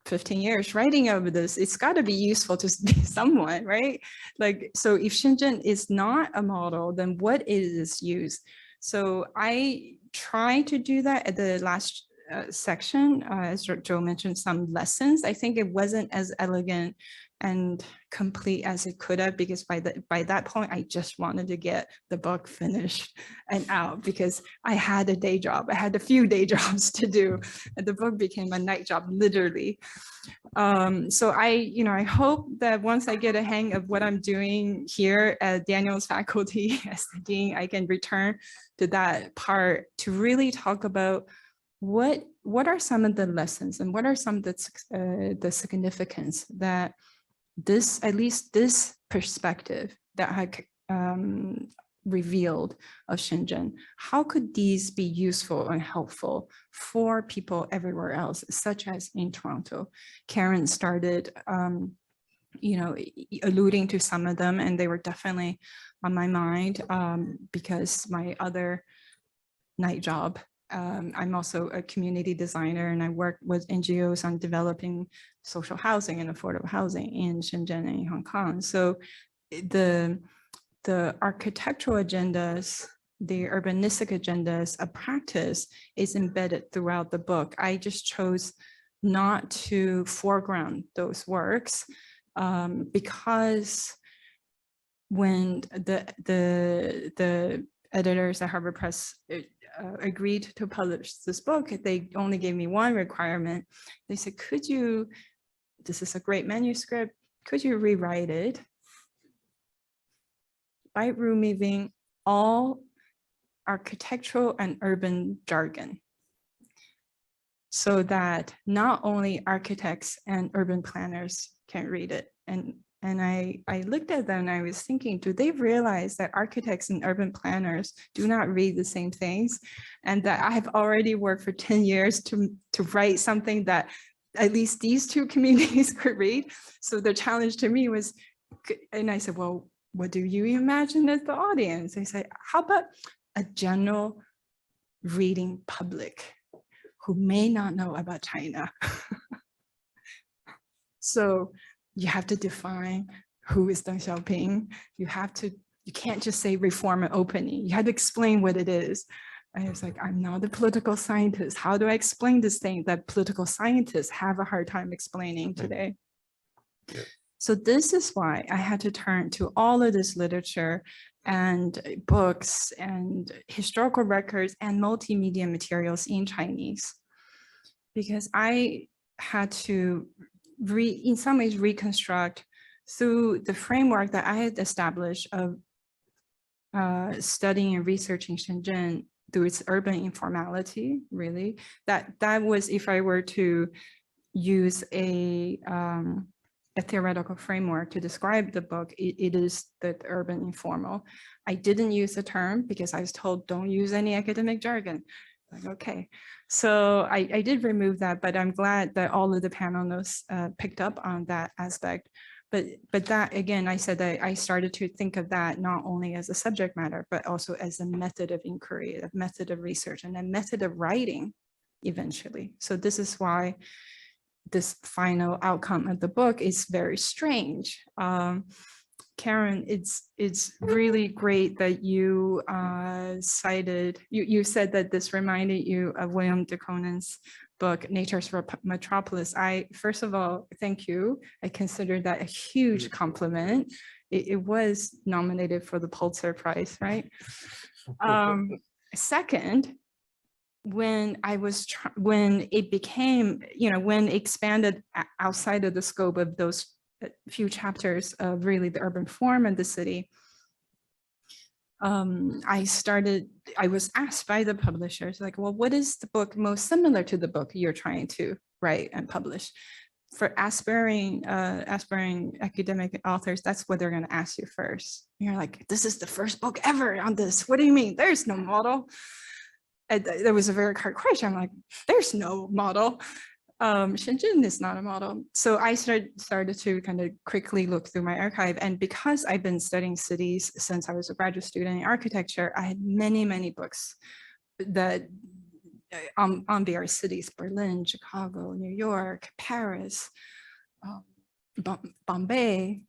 15 years writing over this. It's got to be useful to someone, right? Like, so if Shenzhen is not a model, then what is used? So I try to do that at the last section, as Joe mentioned, some lessons. I think it wasn't as elegant and complete as it could have, because by that point, I just wanted to get the book finished and out, because I had a day job. I had a few day jobs to do, and the book became a night job, literally. So I hope that once I get a hang of what I'm doing here at Daniel's faculty as the dean, I can return to that part to really talk about what are some of the lessons and what are some of the significance that this, at least this perspective that I revealed of Shenzhen, how could these be useful and helpful for people everywhere else, such as in Toronto? Karen started, alluding to some of them, and they were definitely on my mind because my other night job, I'm also a community designer, and I work with NGOs on developing social housing and affordable housing in Shenzhen and Hong Kong. So the architectural agendas, the urbanistic agendas, a practice is embedded throughout the book. I just chose not to foreground those works because when the editors at Harvard Press agreed to publish this book, they only gave me one requirement. They said, could you, this is a great manuscript, could you rewrite it by removing all architectural and urban jargon, so that not only architects and urban planners can read it. And I looked at them and I was thinking, do they realize that architects and urban planners do not read the same things? And that I have already worked for 10 years to write something that at least these two communities could read. So the challenge to me was, and I said, well, what do you imagine as the audience? They said, how about a general reading public who may not know about China? So you have to define who is Deng Xiaoping. You can't just say reform and opening. You have to explain what it is. I was like, I'm not a political scientist. How do I explain this thing that political scientists have a hard time explaining today? Yeah. So this is why I had to turn to all of this literature and books and historical records and multimedia materials in Chinese, because I had to in some ways reconstruct through the framework that I had established of studying and researching Shenzhen through its urban informality, really. That was, if I were to use a theoretical framework to describe the book, it is the urban informal. I didn't use the term because I was told don't use any academic jargon. Like, okay, so I did remove that, but I'm glad that all of the panel notes picked up on that aspect. But that, again, I said that I started to think of that not only as a subject matter, but also as a method of inquiry, a method of research, and a method of writing eventually. So this is why this final outcome of the book is very strange. Karen, it's really great that you cited, you said that this reminded you of William de Conan's book, Nature's Metropolis. First of all, thank you. I consider that a huge compliment. It was nominated for the Pulitzer Prize, right? Second, when it became, when it expanded outside of the scope of those few chapters of really the urban form of the city, I was asked by the publishers, like, well, what is the book most similar to the book you're trying to write and publish? For aspiring academic authors, that's what they're going to ask you first. And you're like, this is the first book ever on this. What do you mean? There's no model. And there was a very hard question. I'm like, there's no model. Shenzhen is not a model. So I started to kind of quickly look through my archive. And because I've been studying cities since I was a graduate student in architecture, I had many, many books that on various cities: Berlin, Chicago, New York, Paris, Bombay.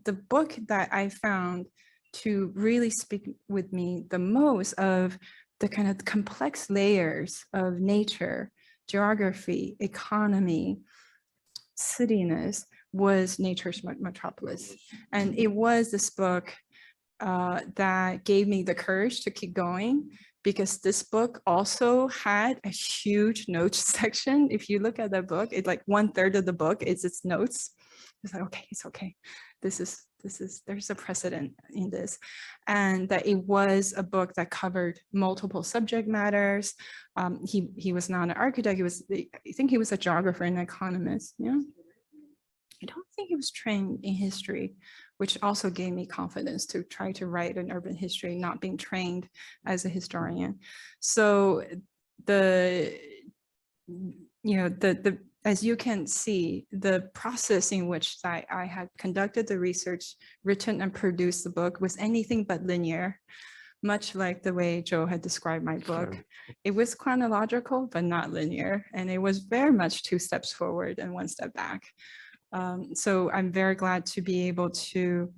The book that I found to really speak with me the most of the kind of complex layers of nature, geography, economy, cityness was Nature's Metropolis. And it was this book that gave me the courage to keep going, because this book also had a huge notes section. If you look at the book, it's like 1/3 of the book is its notes. It's like, okay, it's okay. There's a precedent in this. And that it was a book that covered multiple subject matters. He was not an architect. I think he was a geographer and economist. Yeah. I don't think he was trained in history, which also gave me confidence to try to write an urban history, not being trained as a historian. So as you can see, the process in which I had conducted the research, written and produced the book was anything but linear, much like the way Joe had described my book. It was chronological, but not linear. And it was very much 2 steps forward and 1 step back. So I'm very glad to be able to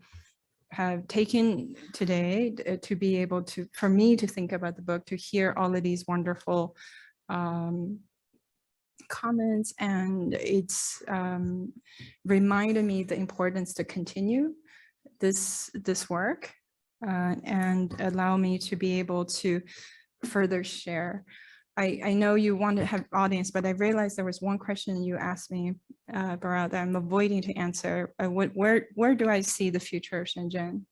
have taken today to be able to, for me to think about the book, to hear all of these wonderful comments, and it's reminded me the importance to continue this work and allow me to be able to further share. I know you want to have audience, but I realized there was one question you asked me, Bharat, that I'm avoiding to answer. Where do I see the future of Shenzhen?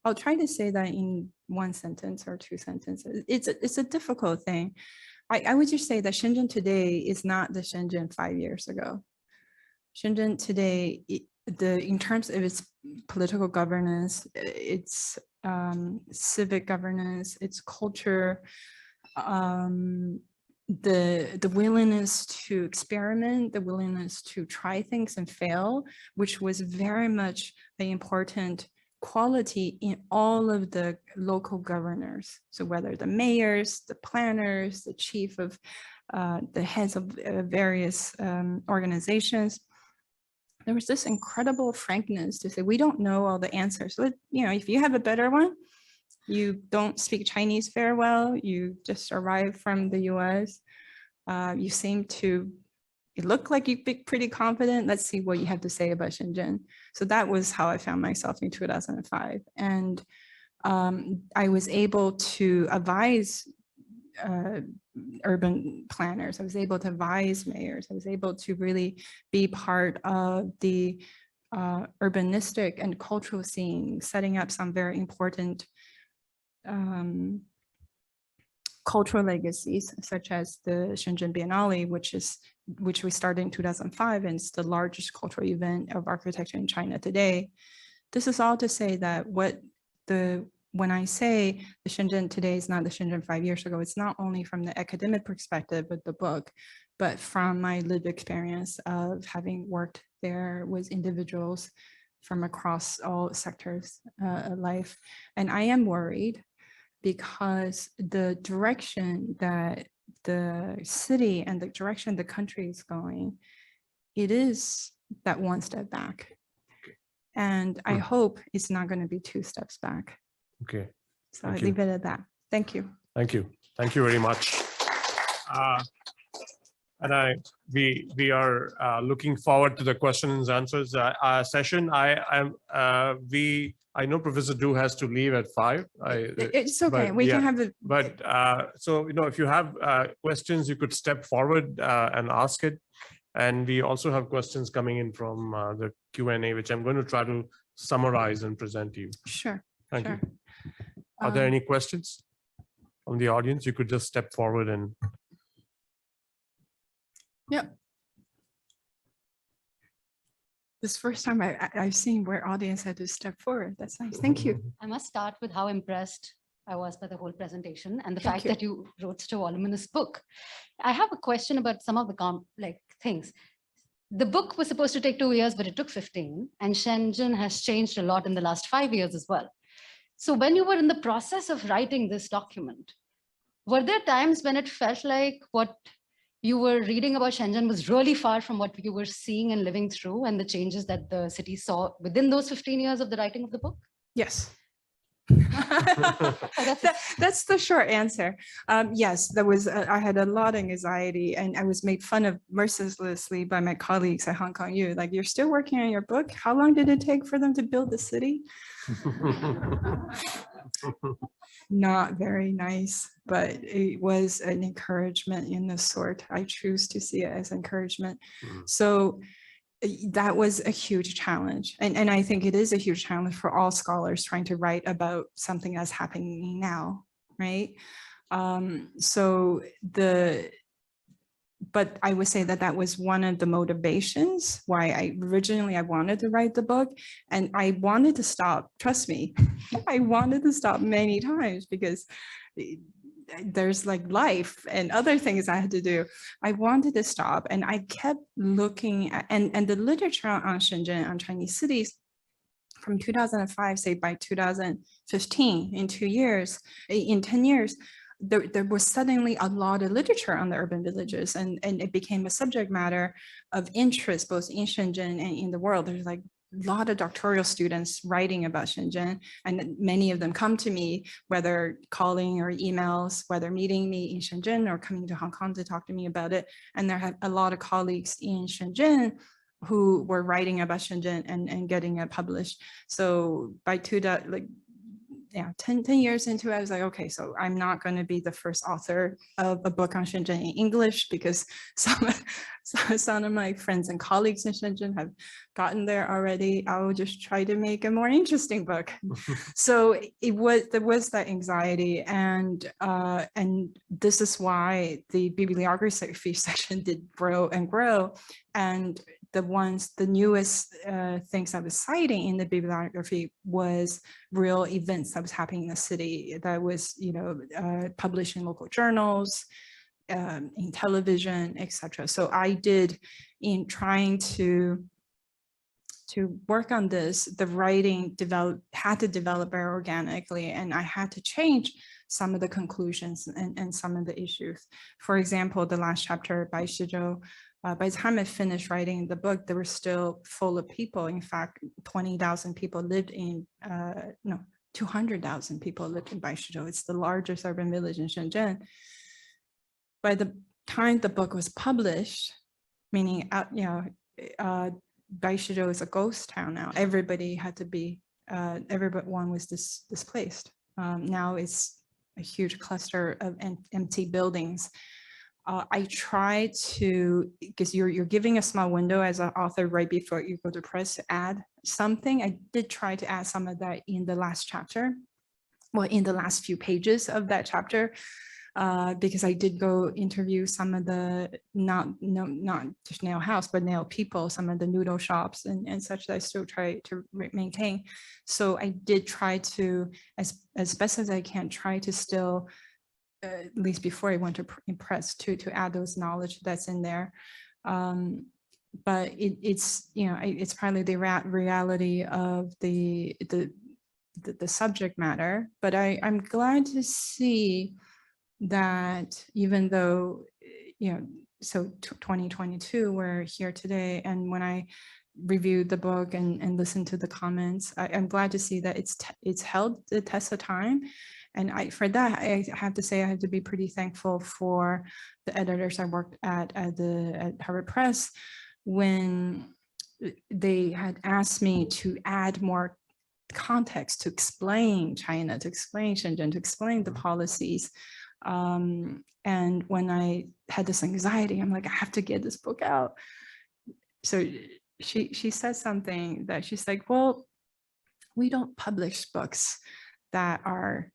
I'll try to say that in 1 sentence or 2 sentences. It's a difficult thing. I would just say that Shenzhen today is not the Shenzhen 5 years ago. Shenzhen today, in terms of its political governance, its civic governance, its culture, the willingness to experiment, the willingness to try things and fail, which was very much an important quality in all of the local governors. So whether the mayors, the planners, the chief of the heads of various organizations, there was this incredible frankness to say, we don't know all the answers. So, if you have a better one, you don't speak Chinese very well, you just arrived from the US, you seem to, it looked like you be pretty confident. Let's see what you have to say about Shenzhen. So that was how I found myself in 2005. And I was able to advise urban planners. I was able to advise mayors. I was able to really be part of the urbanistic and cultural scene, setting up some very important cultural legacies, such as the Shenzhen Biennale, which we started in 2005, and it's the largest cultural event of architecture in China today. This is all to say that when I say the Shenzhen today is not the Shenzhen 5 years ago, it's not only from the academic perspective of the book, but from my lived experience of having worked there with individuals from across all sectors of life. And I am worried because the direction that the city and the direction the country is going, it is that 1 step back. And I hope it's not going to be 2 steps back. Okay. So Thank I you. leave it at that. Thank you. Thank you. Thank you very much. And we are looking forward to the questions and answers session. I know Professor Du has to leave at 5. It's okay. but We yeah, can have the. But so, if you have questions, you could step forward and ask it. And we also have questions coming in from the Q&A, which I'm going to try to summarize and present to you. Sure. Thank sure. you. Are there any questions from the audience? You could just step forward and. Yep. This first time I've seen where audience had to step forward. That's nice. Thank you. I must start with how impressed I was by the whole presentation and the Thank fact you. that you wrote such a voluminous book. I have a question about some of the things. The book was supposed to take 2 years, but it took 15. And Shenzhen has changed a lot in the last 5 years as well. So when you were in the process of writing this document, were there times when it felt like what you were reading about Shenzhen was really far from what you were seeing and living through and the changes that the city saw within those 15 years of the writing of the book? Yes. that's it. That's the short answer. Yes, there was. I had a lot of anxiety, and I was made fun of mercilessly by my colleagues at Hong Kong U. Like, you're still working on your book? How long did it take for them to build the city? Not very nice, but it was an encouragement in the sort. I choose to see it as encouragement. So that was a huge challenge. And I think it is a huge challenge for all scholars trying to write about something that's happening now, right? But I would say that was one of the motivations why I wanted to write the book. And I wanted to stop, trust me, I wanted to stop many times because there's like life and other things I had to do. I wanted to stop, and I kept looking at, and the literature on Shenzhen, on Chinese cities, from 2005, say by 2015, in 10 years, there was suddenly a lot of literature on the urban villages, and it became a subject matter of interest both in Shenzhen and in the world. There's like a lot of doctoral students writing about Shenzhen, and many of them come to me, whether calling or emails, whether meeting me in Shenzhen or coming to Hong Kong to talk to me about it. And there have a lot of colleagues in Shenzhen who were writing about Shenzhen and getting it published. So by 10 years into it, I was like, okay, so I'm not going to be the first author of a book on Shenzhen in English, because some of my friends and colleagues in Shenzhen have gotten there already. I will just try to make a more interesting book. So there was that anxiety, and this is why the bibliography section did grow and grow. And the newest things I was citing in the bibliography was real events that was happening in the city, that was, published in local journals, in television, etc. So I did, in trying to work on this, the writing had to develop very organically, and I had to change some of the conclusions and some of the issues. For example, the last chapter by Shizhou, by the time I finished writing the book, they were still full of people. In fact, 20,000 people lived in, 200,000 people lived in Baishizhou. It's the largest urban village in Shenzhen. By the time the book was published, meaning, Baishizhou is a ghost town now. Everybody had to be, everyone was displaced. Now it's a huge cluster of empty buildings. I try to, because you're giving a small window as an author right before you go to press to add something. I did try to add some of that in the last chapter, well, in the last few pages of that chapter, because I did go interview some of the, not just nail house, but nail people, some of the noodle shops and such that I still try to maintain. So I did try to, as best as I can, try to still, at least before I went to press, to add those knowledge that's in there. But it's it's probably the reality of the subject matter. But I'm glad to see that even though, so 2022, we're here today, and when I reviewed the book and listened to the comments. I'm glad to see that it's held the test of time. And for that, I have to say I have to be pretty thankful for the editors I worked at Harvard Press when they had asked me to add more context to explain China, to explain Shenzhen, to explain the policies. And when I had this anxiety, I'm like, I have to get this book out. So she said something that she's like, well, we don't publish books that are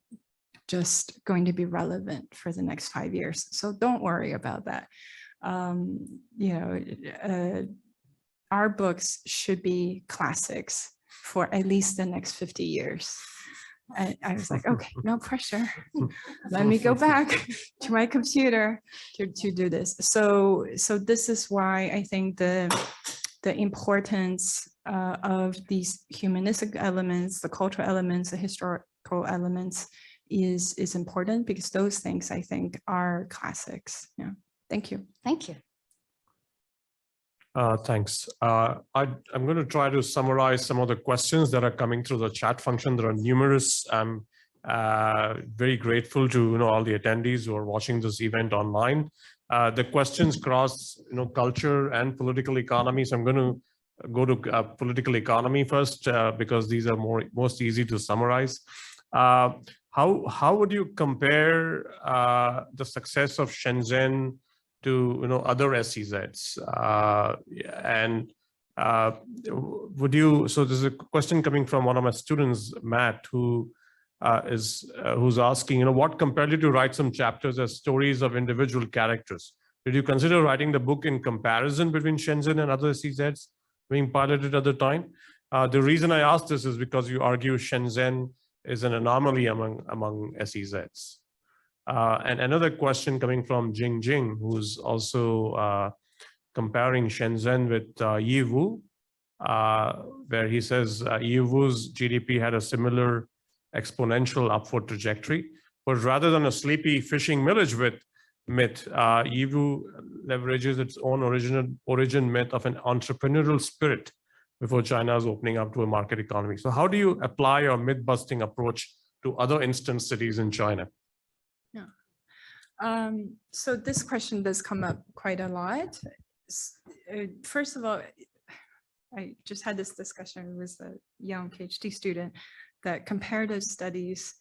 just going to be relevant for the next 5 years. So don't worry about that. Our books should be classics for at least the next 50 years. And I was like, okay, no pressure. Let me go back to my computer to do this. So this is why I think the importance of these humanistic elements, the cultural elements, the historical elements is important, because those things I think are classics. Yeah. Thank you. Thank you. Thanks. I'm going to try to summarize some of the questions that are coming through the chat function. There are numerous. I'm very grateful to all the attendees who are watching this event online. The questions cross culture and political economy. So I'm going to go to political economy first because these are most easy to summarize. How would you compare the success of Shenzhen to other SEZs, and would you? So there's a question coming from one of my students, Matt, who's asking, what compelled you to write some chapters as stories of individual characters? Did you consider writing the book in comparison between Shenzhen and other SEZs being piloted at the time? The reason I ask this is because you argue Shenzhen is an anomaly among SEZs. And another question coming from Jing, who's also comparing Shenzhen with Yiwu, where he says Yiwu's GDP had a similar exponential upward trajectory, but rather than a sleepy fishing village myth, Yiwu leverages its own origin myth of an entrepreneurial spirit before China's opening up to a market economy. So how do you apply your myth-busting approach to other instance cities in China? Yeah. So this question does come up quite a lot. First of all, I just had this discussion with a young PhD student that comparative studies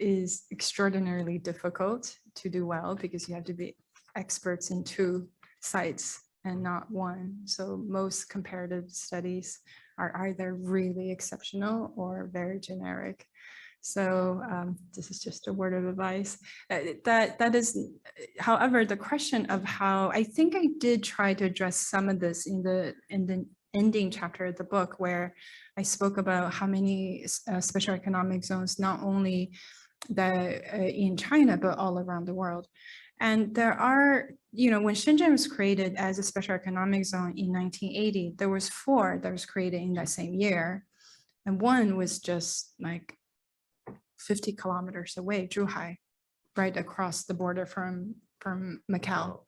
is extraordinarily difficult to do well because you have to be experts in 2 sites and not 1. So most comparative studies are either really exceptional or very generic. So this is just a word of advice. That is, however, the question of how, I think I did try to address some of this in the ending chapter of the book, where I spoke about how many special economic zones, not only in China, but all around the world. And there are, when Shenzhen was created as a special economic zone in 1980, there was 4 that was created in that same year. And one was just like 50 kilometers away, Zhuhai, right across the border from Macau.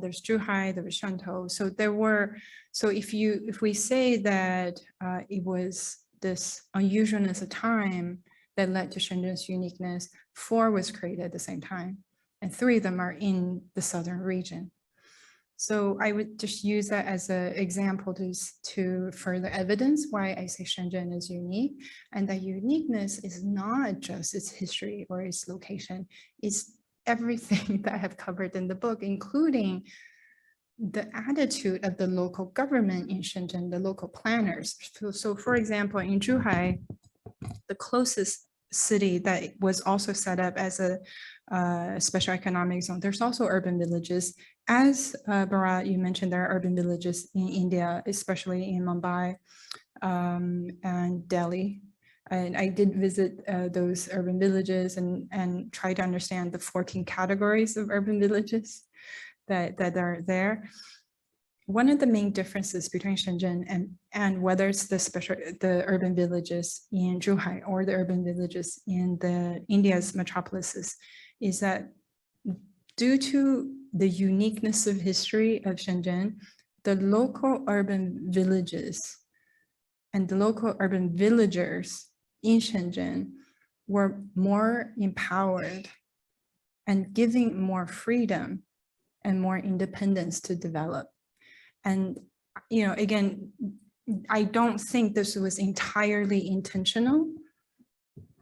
There's Zhuhai, there was Nantou. So if we say that it was this unusualness of time that led to Shenzhen's uniqueness, 4 was created at the same time, and 3 of them are in the southern region. So I would just use that as an example to further evidence why I say Shenzhen is unique, and that uniqueness is not just its history or its location, it's everything that I have covered in the book, including the attitude of the local government in Shenzhen, the local planners. So for example, in Zhuhai, the closest city that was also set up as a special economic zone, there's also urban villages. As Bharat, you mentioned, there are urban villages in India, especially in Mumbai and Delhi. And I did visit those urban villages and try to understand the 14 categories of urban villages that are there. One of the main differences between Shenzhen and whether it's the urban villages in Zhuhai or the urban villages in India's metropolises is that due to the uniqueness of history of Shenzhen, the local urban villages and the local urban villagers in Shenzhen were more empowered and giving more freedom and more independence to develop. And, you know, again, I don't think this was entirely intentional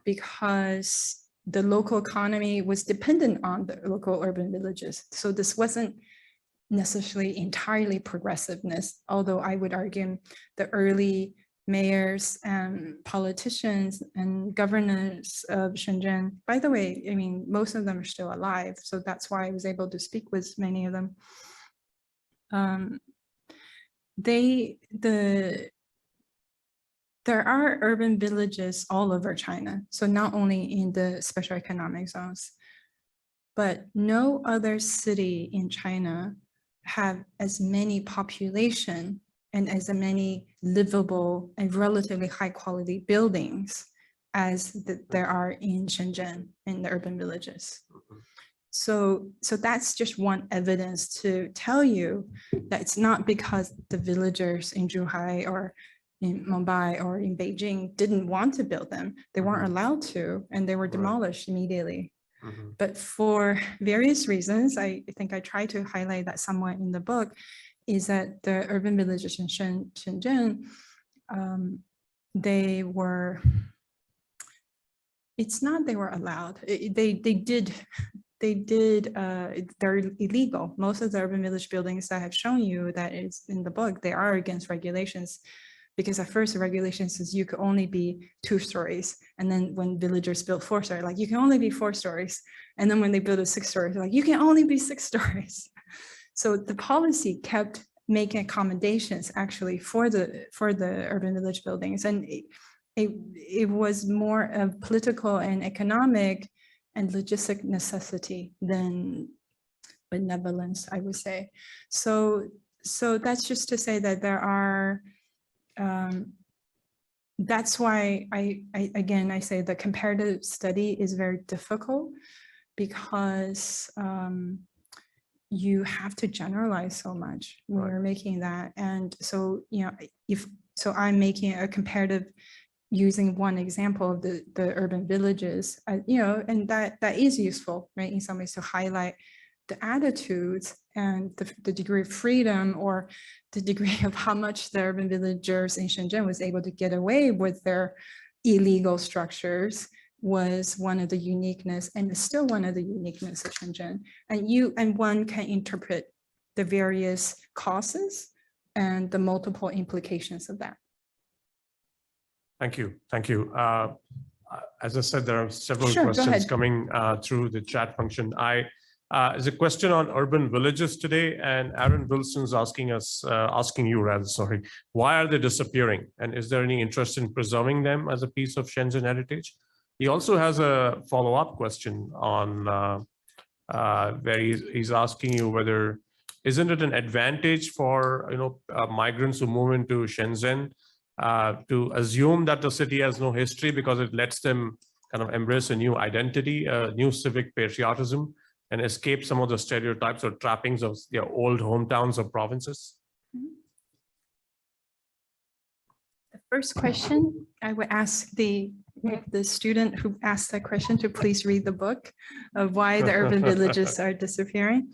because the local economy was dependent on the local urban villages. So this wasn't necessarily entirely progressiveness, although I would argue the early mayors and politicians and governors of Shenzhen, by the way, I mean, most of them are still alive. So that's why I was able to speak with many of them. There are urban villages all over China. So not only in the special economic zones, but no other city in China have as many population and as many livable and relatively high quality buildings as there are in Shenzhen in the urban villages. So that's just one evidence to tell you that it's not because the villagers in Zhuhai or in Mumbai or in Beijing didn't want to build them. They weren't allowed to, and they were demolished immediately. But for various reasons, I think I try to highlight that somewhat in the book, is that the urban villages in Shenzhen, they were, it's not they were allowed, they're illegal. Most of the urban village buildings that I have shown you that is in the book, they are against regulations, because at first the regulations says you could only be 2 stories. And then when villagers built 4 stories, like you can only be 4 stories. And then when they built a 6 stories, like you can only be 6 stories. So the policy kept making accommodations actually for the urban village buildings. And it was more of political and economic and logistic necessity than benevolence, I would say. So that's just to say that there are, that's why I say the comparative study is very difficult, because you have to generalize so much when you're making that. And so, you know, so I'm making a comparative using one example of the urban villages, you know, and that is useful, right, in some ways to highlight the attitudes and the degree of freedom, or the degree of how much the urban villagers in Shenzhen was able to get away with their illegal structures was one of the uniqueness, and is still one of the uniqueness of Shenzhen. And one can interpret the various causes and the multiple implications of that. Thank you. Thank you. As I said, there are several Sure, questions coming through the chat function. There's a question on urban villages today, and Aaron Wilson's asking you rather, sorry, why are they disappearing? And is there any interest in preserving them as a piece of Shenzhen heritage? He also has a follow-up question on where he's asking you whether, isn't it an advantage for migrants who move into Shenzhen to assume that the city has no history, because it lets them kind of embrace a new identity, a new civic patriotism, and escape some of the stereotypes or trappings of their old hometowns or provinces? The first question, I would ask the student who asked that question to please read the book of why the urban villages are disappearing.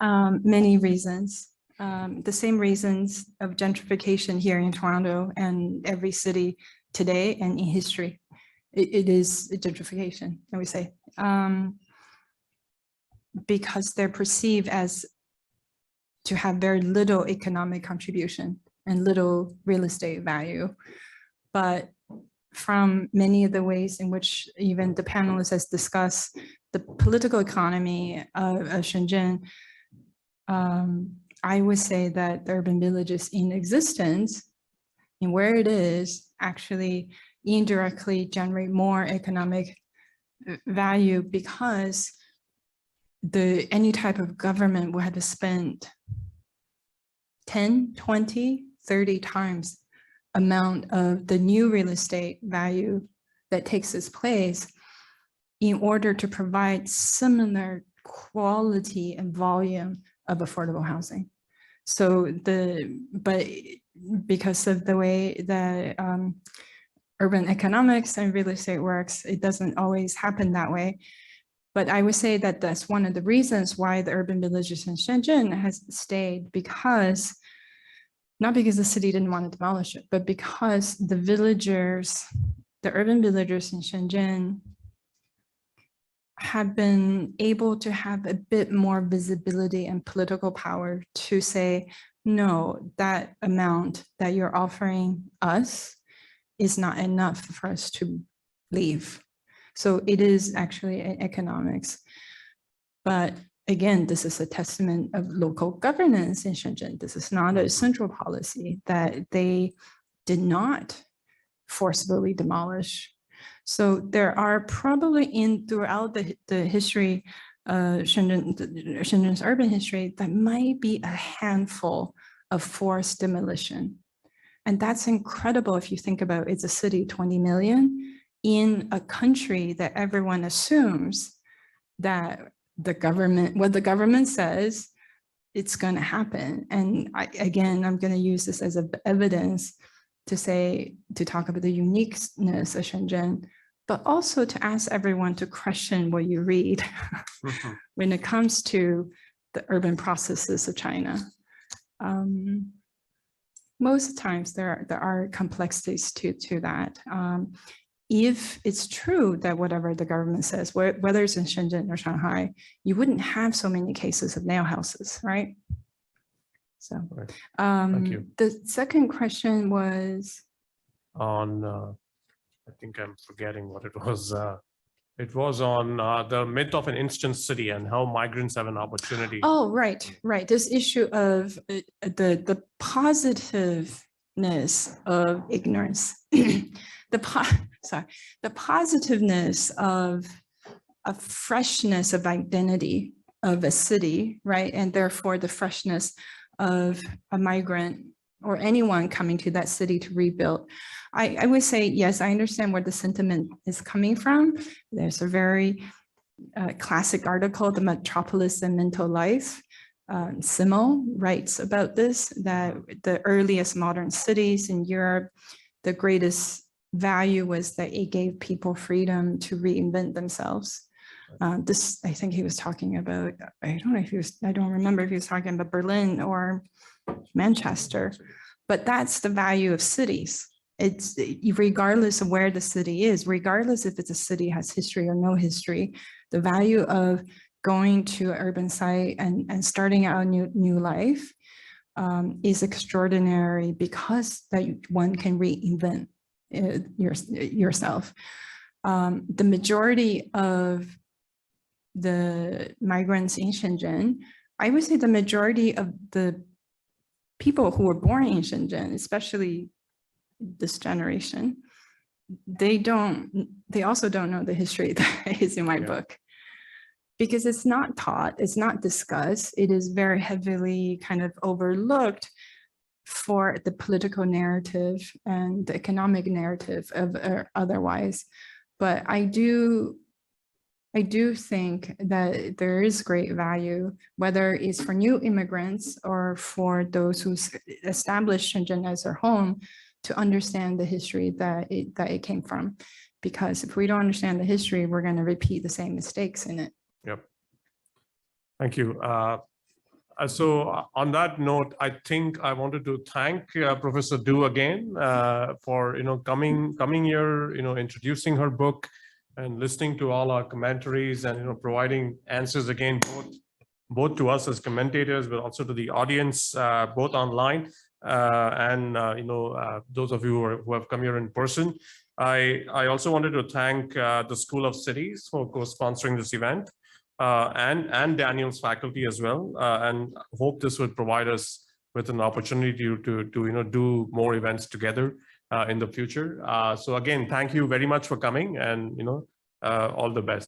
Many reasons. The same reasons of gentrification here in Toronto and every city today and in history. It is gentrification, can we say? Because they're perceived as to have very little economic contribution and little real estate value. But from many of the ways in which even the panelists has discussed the political economy of Shenzhen, I would say that the urban villages in existence and where it is actually indirectly generate more economic value, because any type of government will have to spend 10, 20, 30 times amount of the new real estate value that takes its place in order to provide similar quality and volume of affordable housing. So but because of the way that urban economics and real estate works, it doesn't always happen that way. But I would say that that's one of the reasons why the urban villages in Shenzhen has stayed, because not because the city didn't want to demolish it, but because the villagers, the urban villagers in Shenzhen have been able to have a bit more visibility and political power to say, no, that amount that you're offering us is not enough for us to leave. So it is actually an economics. But again, this is a testament of local governance in Shenzhen. This is not a central policy that they did not forcibly demolish. So there are probably throughout the history, Shenzhen's urban history, that might be a handful of forced demolition. And that's incredible if you think about it's a city, 20 million, in a country that everyone assumes that the government, what the government says, it's going to happen. And again, I'm going to use this as evidence to talk about the uniqueness of Shenzhen, but also to ask everyone to question what you read when it comes to the urban processes of China. Most times there are complexities to that. If it's true that whatever the government says, whether it's in Shenzhen or Shanghai, you wouldn't have so many cases of nail houses, right? So, right. Thank you. The second question was on, I think I'm forgetting what it was. It was on the myth of an instant city and how migrants have an opportunity. Oh, right. This issue of the positiveness of ignorance, the positiveness of a freshness of identity of a city, right? And therefore the freshness of a migrant or anyone coming to that city to rebuild. I would say, yes, I understand where the sentiment is coming from. There's a very classic article, The Metropolis and Mental Life. Simmel writes about this, that the earliest modern cities in Europe, the greatest value was that it gave people freedom to reinvent themselves. This, I think he was talking about, I don't remember if he was talking about Berlin or Manchester, but that's the value of cities. It's regardless of where the city is, regardless if it's a city has history or no history, the value of going to an urban site and starting out a new life is extraordinary, because that one can reinvent yourself. The majority of the migrants in Shenzhen, I would say the majority of the people who were born in Shenzhen, especially this generation, they also don't know the history that is in my book, because it's not taught, it's not discussed, it is very heavily kind of overlooked for the political narrative and the economic narrative of otherwise. But I do think that there is great value, whether it's for new immigrants or for those who established Shenzhen as their home, to understand the history that it came from. Because if we don't understand the history, we're going to repeat the same mistakes in it. Yep. Thank you. So on that note, I think I wanted to thank Professor Du again for coming here, introducing her book and listening to all our commentaries and providing answers again, both to us as commentators, but also to the audience, both online and those of you who have come here in person. I also wanted to thank the School of Cities for co-sponsoring this event, and Daniel's faculty as well, and hope this would provide us with an opportunity to do more events together in the future. So again, thank you very much for coming, and all the best.